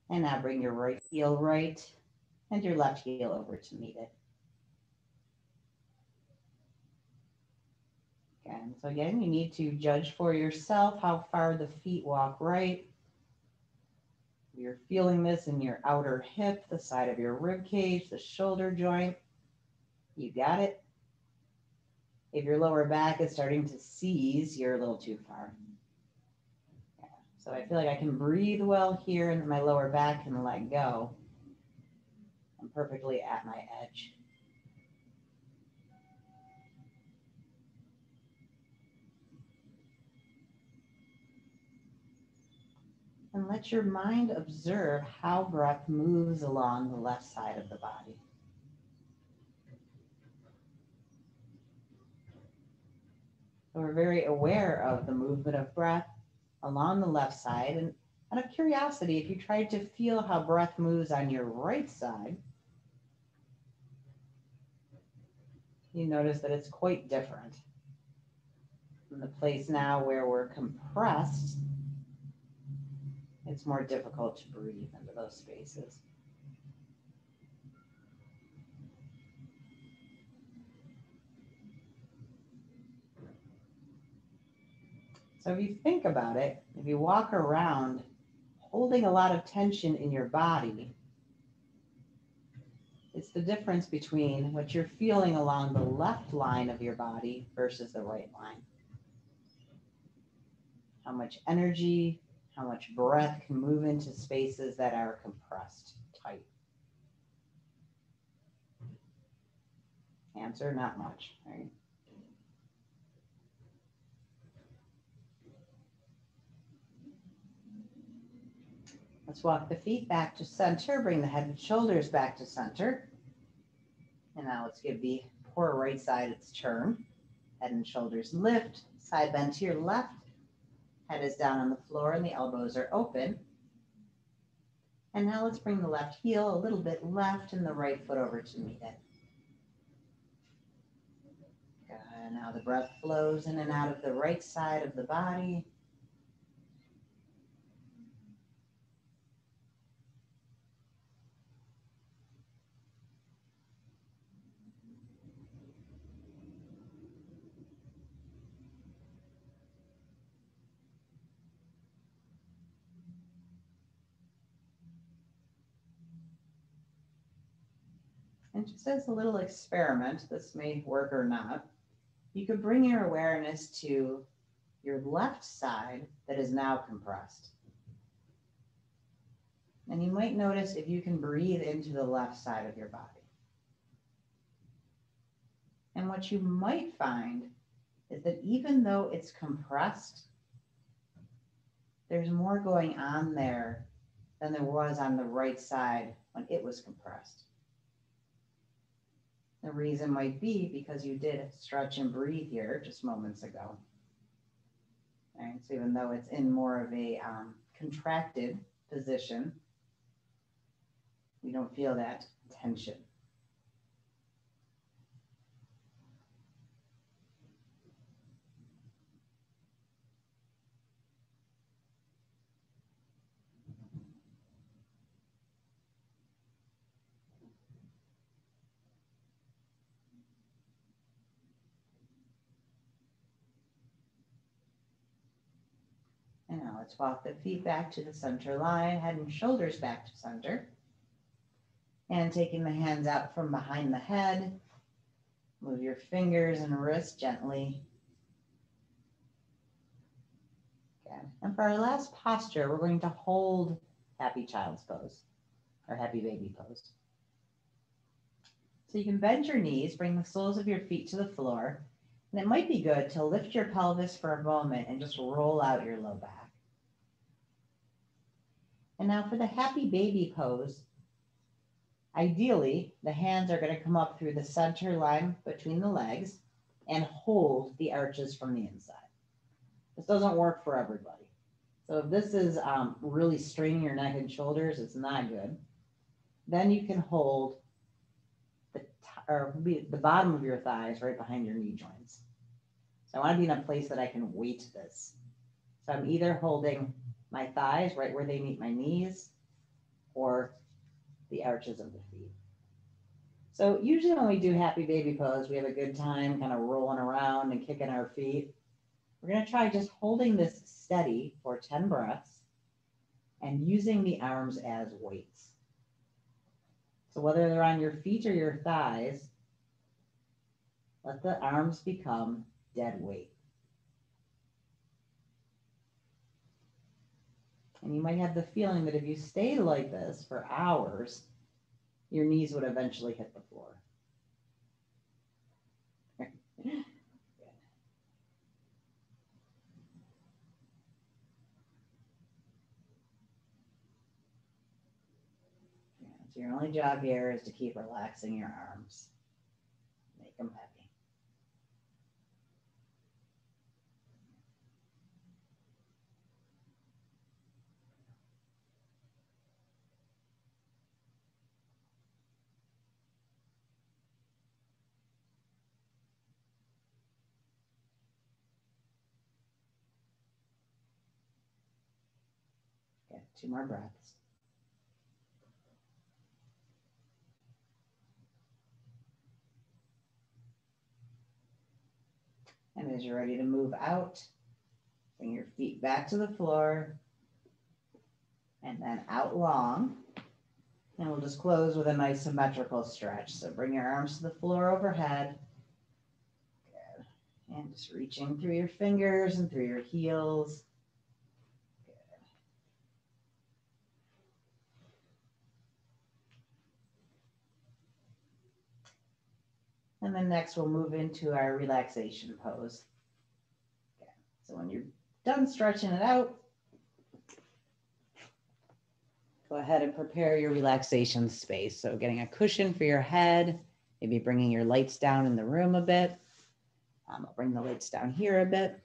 And now bring your right heel right and your left heel over to meet it. And so again, you need to judge for yourself how far the feet walk right. You're feeling this in your outer hip, the side of your rib cage, the shoulder joint. You got it. If your lower back is starting to seize, you're a little too far. Yeah. So I feel like I can breathe well here and my lower back can let go. I'm perfectly at my edge. And let your mind observe how breath moves along the left side of the body. So we're very aware of the movement of breath along the left side. And out of curiosity, if you tried to feel how breath moves on your right side, you notice that it's quite different. In the place now where we're compressed, it's more difficult to breathe into those spaces. So if you think about it, if you walk around holding a lot of tension in your body, it's the difference between what you're feeling along the left line of your body versus the right line. How much energy, how much breath can move into spaces that are compressed, tight. Answer, not much, right? Let's walk the feet back to center, bring the head and shoulders back to center. And now let's give the poor right side its turn. Head and shoulders lift, side bend to your left. Head is down on the floor and the elbows are open. And now let's bring the left heel a little bit left and the right foot over to meet it. Good. Now the breath flows in and out of the right side of the body. And just as a little experiment, this may work or not, you could bring your awareness to your left side that is now compressed. And you might notice if you can breathe into the left side of your body. And what you might find is that even though it's compressed, there's more going on there than there was on the right side when it was compressed. The reason might be because you did stretch and breathe here just moments ago. Right? So even though it's in more of a contracted position, we don't feel that tension. And now let's walk the feet back to the center line, head and shoulders back to center. And taking the hands out from behind the head, move your fingers and wrists gently. Good. And for our last posture, we're going to hold happy child's pose or happy baby pose. So you can bend your knees, bring the soles of your feet to the floor, and it might be good to lift your pelvis for a moment and just roll out your low back. And now for the happy baby pose, ideally, the hands are going to come up through the center line between the legs and hold the arches from the inside. This doesn't work for everybody. So if this is really straining your neck and shoulders, it's not good. Then you can hold the bottom of your thighs right behind your knee joints. So I want to be in a place that I can weight this. So I'm either holding my thighs right where they meet my knees or the arches of the feet. So usually when we do happy baby pose, we have a good time kind of rolling around and kicking our feet. We're going to try just holding this steady for 10 breaths and using the arms as weights. So whether they're on your feet or your thighs, let the arms become dead weight. And you might have the feeling that if you stayed like this for hours, your knees would eventually hit the floor. So your only job here is to keep relaxing your arms. Make them heavy. Okay, 2 more breaths. And as you're ready to move out, bring your feet back to the floor and then out long. And we'll just close with a nice symmetrical stretch. So bring your arms to the floor overhead. Good. And just reaching through your fingers and through your heels. Good. And then next we'll move into our relaxation pose. Okay. So when you're done stretching it out, go ahead and prepare your relaxation space. So getting a cushion for your head, maybe bringing your lights down in the room a bit. I'll bring the weights down here a bit.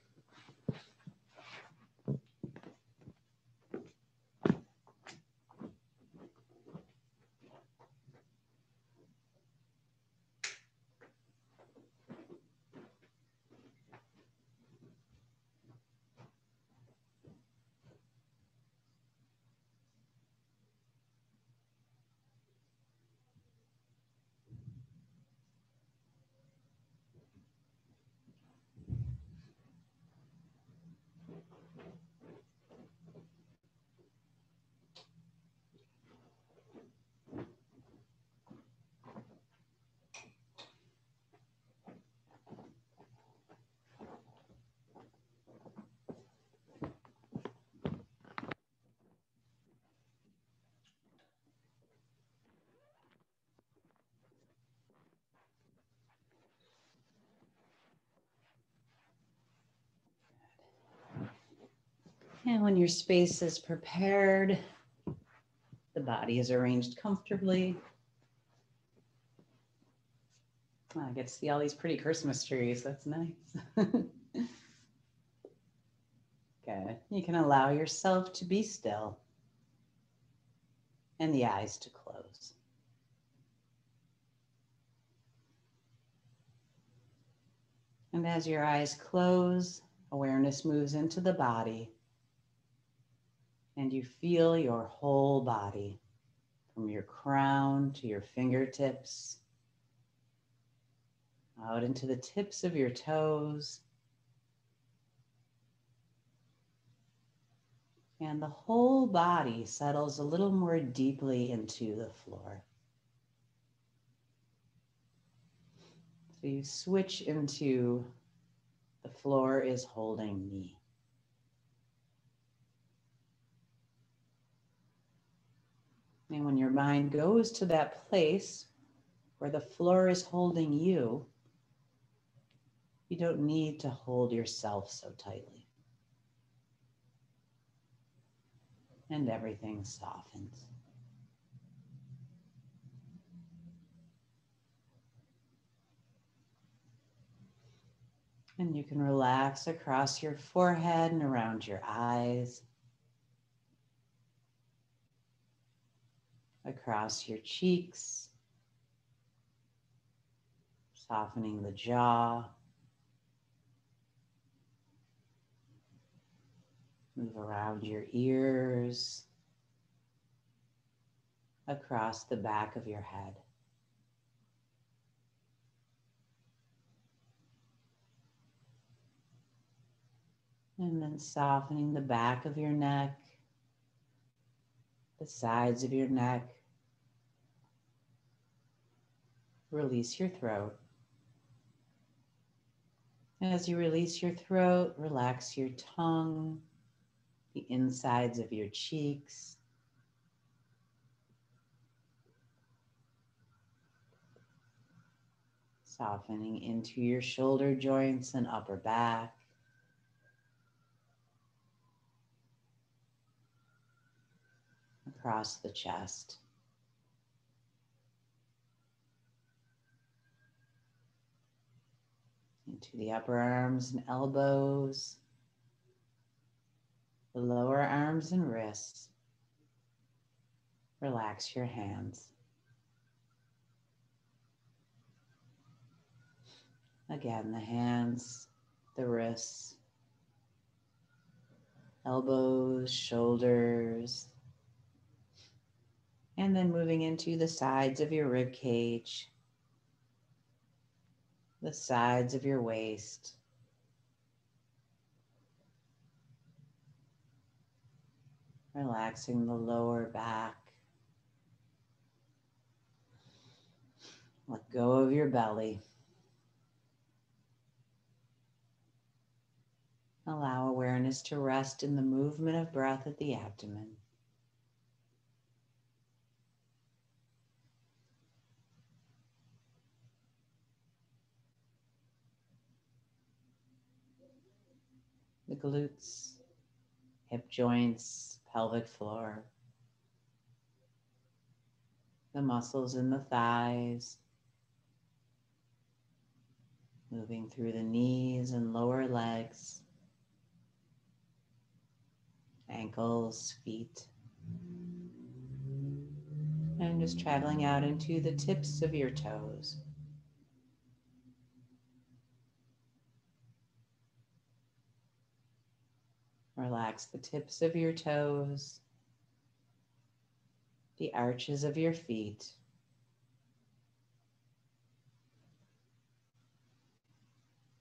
And when your space is prepared, the body is arranged comfortably. I get to see all these pretty Christmas trees. That's nice. Good. You can allow yourself to be still and the eyes to close. And as your eyes close, awareness moves into the body. And you feel your whole body, from your crown to your fingertips, out into the tips of your toes. And the whole body settles a little more deeply into the floor. So you switch into the floor is holding me. And when your mind goes to that place where the floor is holding you, you don't need to hold yourself so tightly. And everything softens. And you can relax across your forehead and around your eyes, across your cheeks, softening the jaw. Move around your ears, across the back of your head. And then softening the back of your neck, the sides of your neck. Release your throat. As you release your throat, relax your tongue, the insides of your cheeks. Softening into your shoulder joints and upper back. Across the chest. Into the upper arms and elbows, the lower arms and wrists. Relax your hands. Again, the hands, the wrists, elbows, shoulders, and then moving into the sides of your rib cage, the sides of your waist, relaxing the lower back. Let go of your belly. Allow awareness to rest in the movement of breath at the abdomen. The glutes, hip joints, pelvic floor, the muscles in the thighs, moving through the knees and lower legs, ankles, feet, and just traveling out into the tips of your toes. Relax the tips of your toes, the arches of your feet,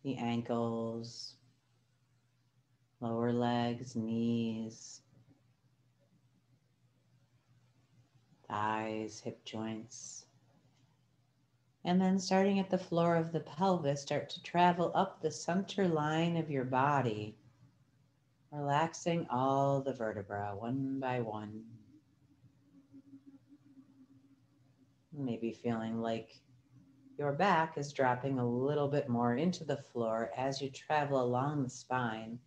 the ankles, lower legs, knees, thighs, hip joints. And then starting at the floor of the pelvis, start to travel up the center line of your body, relaxing all the vertebrae one by one. Maybe feeling like your back is dropping a little bit more into the floor as you travel along the spine,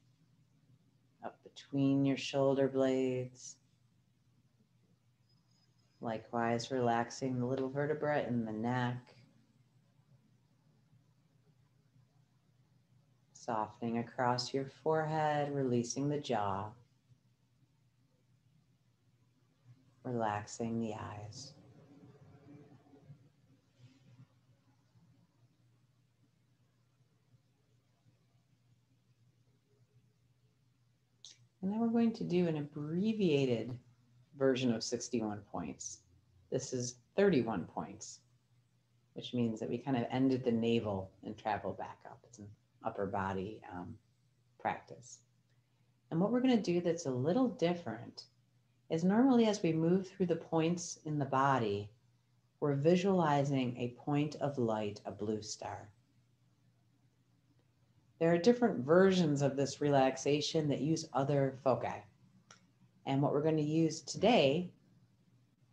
up between your shoulder blades. Likewise, relaxing the little vertebra in the neck, softening across your forehead, releasing the jaw, relaxing the eyes. And then we're going to do an abbreviated version of 61 points. This is 31 points, which means that we kind of ended the navel and travel back up. It's an upper body practice. And what we're going to do that's a little different is normally as we move through the points in the body, we're visualizing a point of light, a blue star. There are different versions of this relaxation that use other foci. And what we're going to use today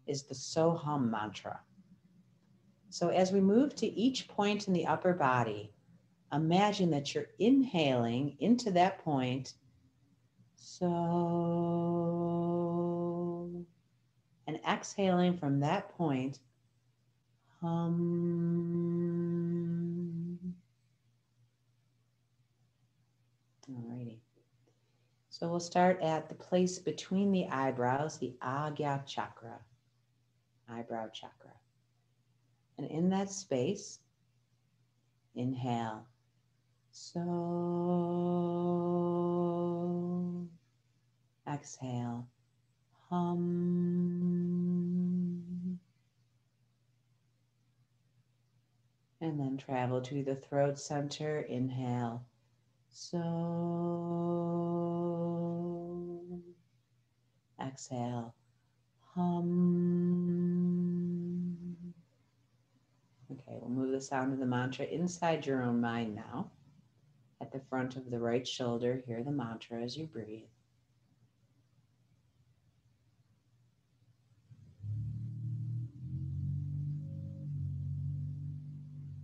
is the So-Hum mantra. So as we move to each point in the upper body, imagine that you're inhaling into that point, so, and exhaling from that point, hum. Alrighty. So we'll start at the place between the eyebrows, the Agya chakra, eyebrow chakra. And in that space, inhale, so, exhale, hum. And then travel to the throat center, inhale, so, exhale, hum. Okay, we'll move the sound of the mantra inside your own mind now. At the front of the right shoulder, hear the mantra as you breathe.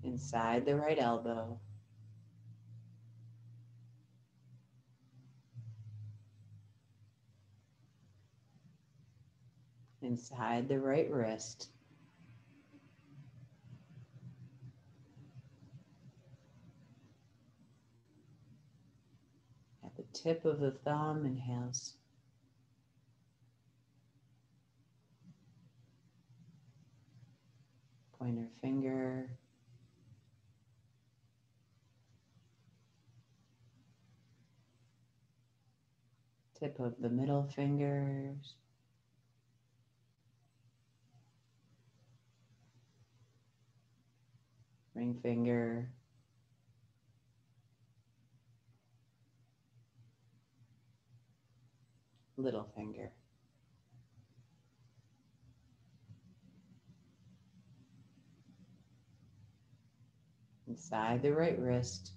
Inside the right elbow. Inside the right wrist. At the tip of the thumb, inhales. Pointer finger. Tip of the middle fingers. Ring finger. Little finger. Inside the right wrist.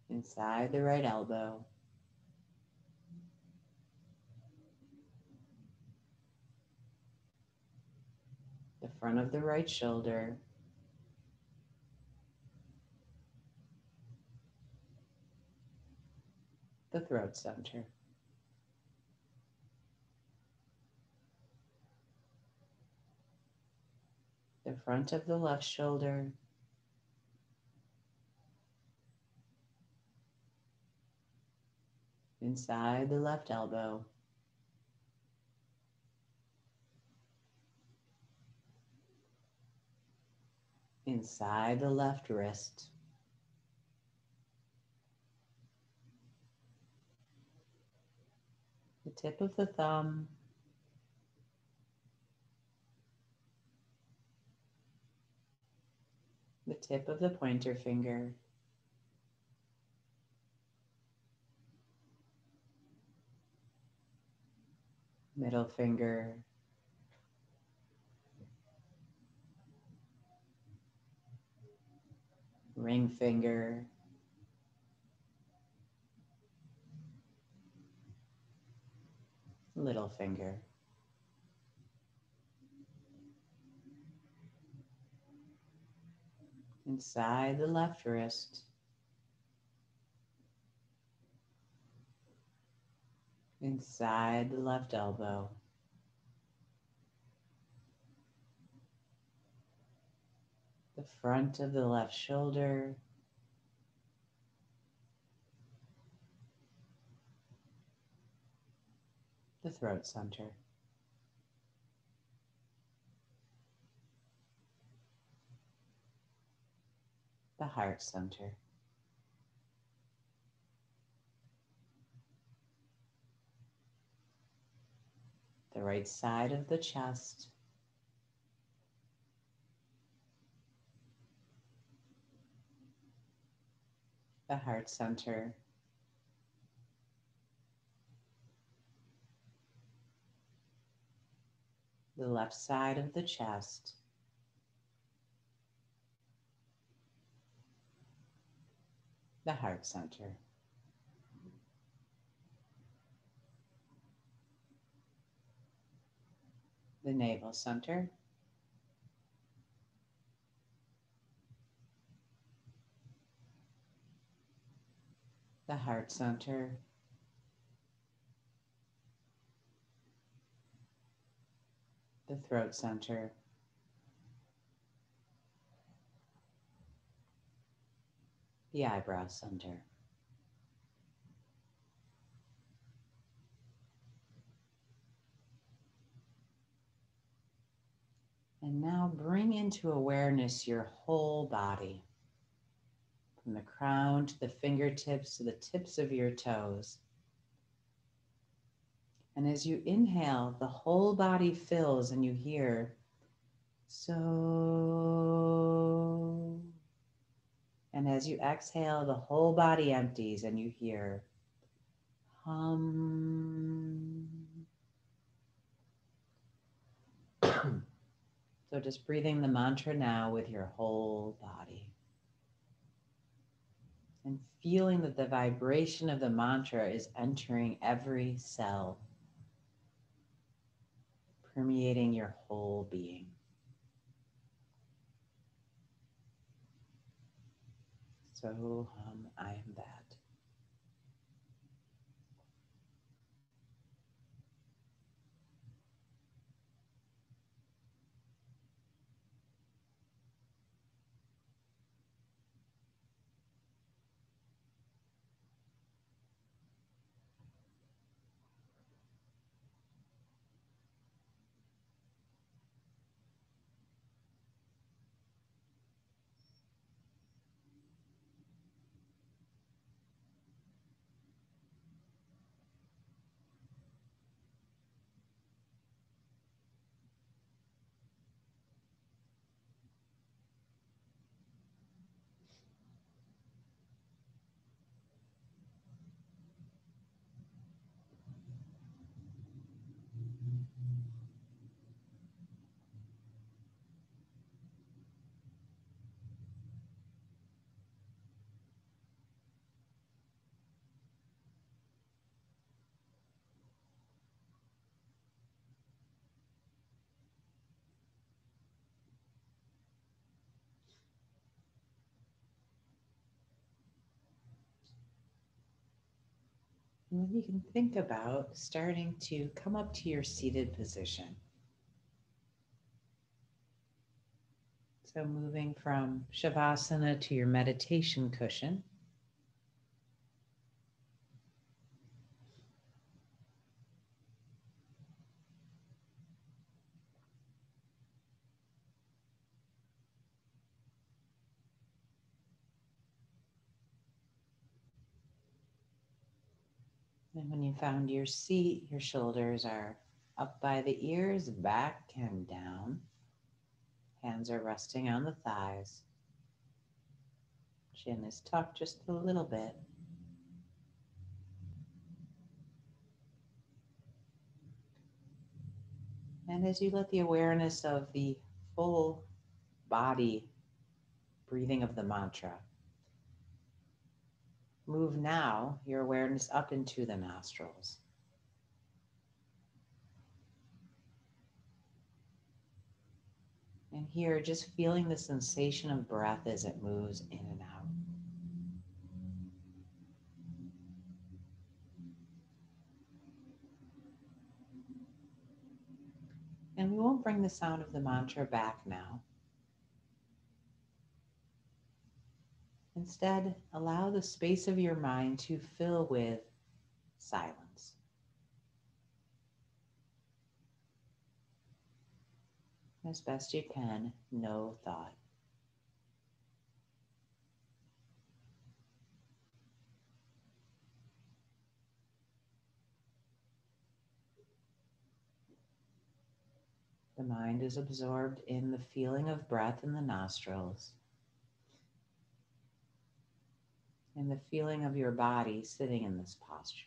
Inside the right elbow. The front of the right shoulder. The throat center. the front of the left shoulder, inside the left elbow, inside the left wrist, the tip of the thumb, the tip of the pointer finger, middle finger, ring finger, little finger. Inside the left wrist, inside the left elbow, the front of the left shoulder, the throat center, the heart center, the right side of the chest, the heart center, the left side of the chest, the heart center, the navel center, the heart center, the throat center, the eyebrow center. And now bring into awareness your whole body, from the crown to the fingertips to the tips of your toes. And as you inhale, the whole body fills and you hear, so. And as you exhale, the whole body empties and you hear, hum. So just breathing the mantra now with your whole body. And feeling that the vibration of the mantra is entering every cell, permeating your whole being. So I am that. And then you can think about starting to come up to your seated position. So moving from Shavasana to your meditation cushion. And when you found your seat, your shoulders are up by the ears, back and down. Hands are resting on the thighs. Chin is tucked just a little bit. And as you let the awareness of the full body breathing of the mantra, move now your awareness up into the nostrils. And here, just feeling the sensation of breath as it moves in and out. And we won't bring the sound of the mantra back now. Instead, allow the space of your mind to fill with silence. As best you can, no thought. The mind is absorbed in the feeling of breath in the nostrils and the feeling of your body sitting in this posture.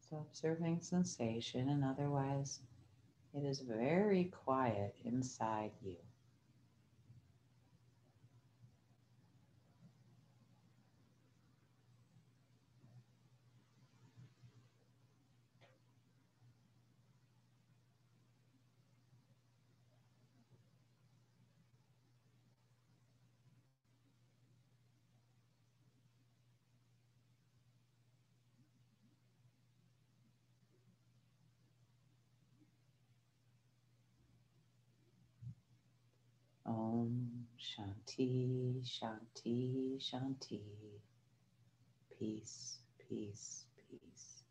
So observing sensation, and otherwise it is very quiet inside you. Om Shanti, Shanti, Shanti. Peace, peace, peace.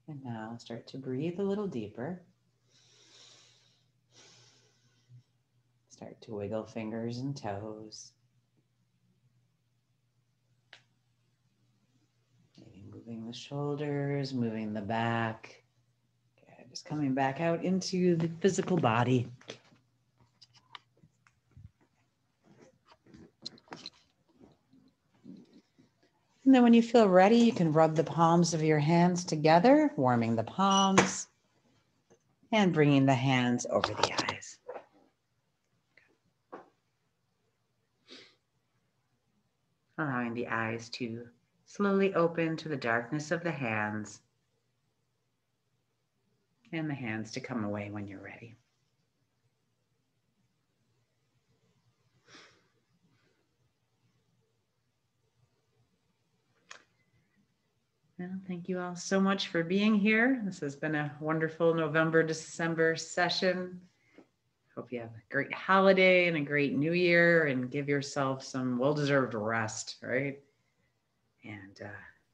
And now start to breathe a little deeper. Start to wiggle fingers and toes. Maybe moving the shoulders, moving the back. Okay, just coming back out into the physical body. And then when you feel ready, you can rub the palms of your hands together, warming the palms and bringing the hands over the eyes. Allowing the eyes to slowly open to the darkness of the hands and the hands to come away when you're ready. Well, thank you all so much for being here. This has been a wonderful November-December session. Hope you have a great holiday and a great new year, and give yourself some well-deserved rest, right? And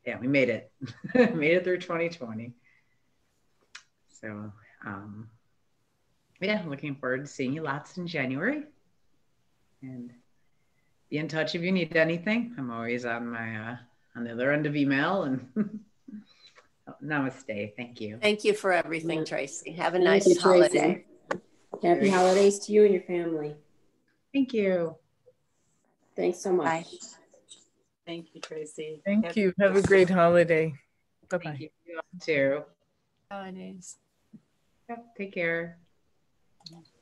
yeah, we made it. Made it through 2020. So yeah, looking forward to seeing you lots in January. And be in touch if you need anything. I'm always on my on the other end of email. And namaste. Thank you. Thank you for everything, Tracy. Have a Thank nice you, holiday. Tracy. Happy holidays to you and your family. Thank you. Thanks so much. Bye. Thank you, Tracy. Thank you. Have a great holiday. Bye-bye. Thank you. You all too. Holidays. Yep, take care. Yeah.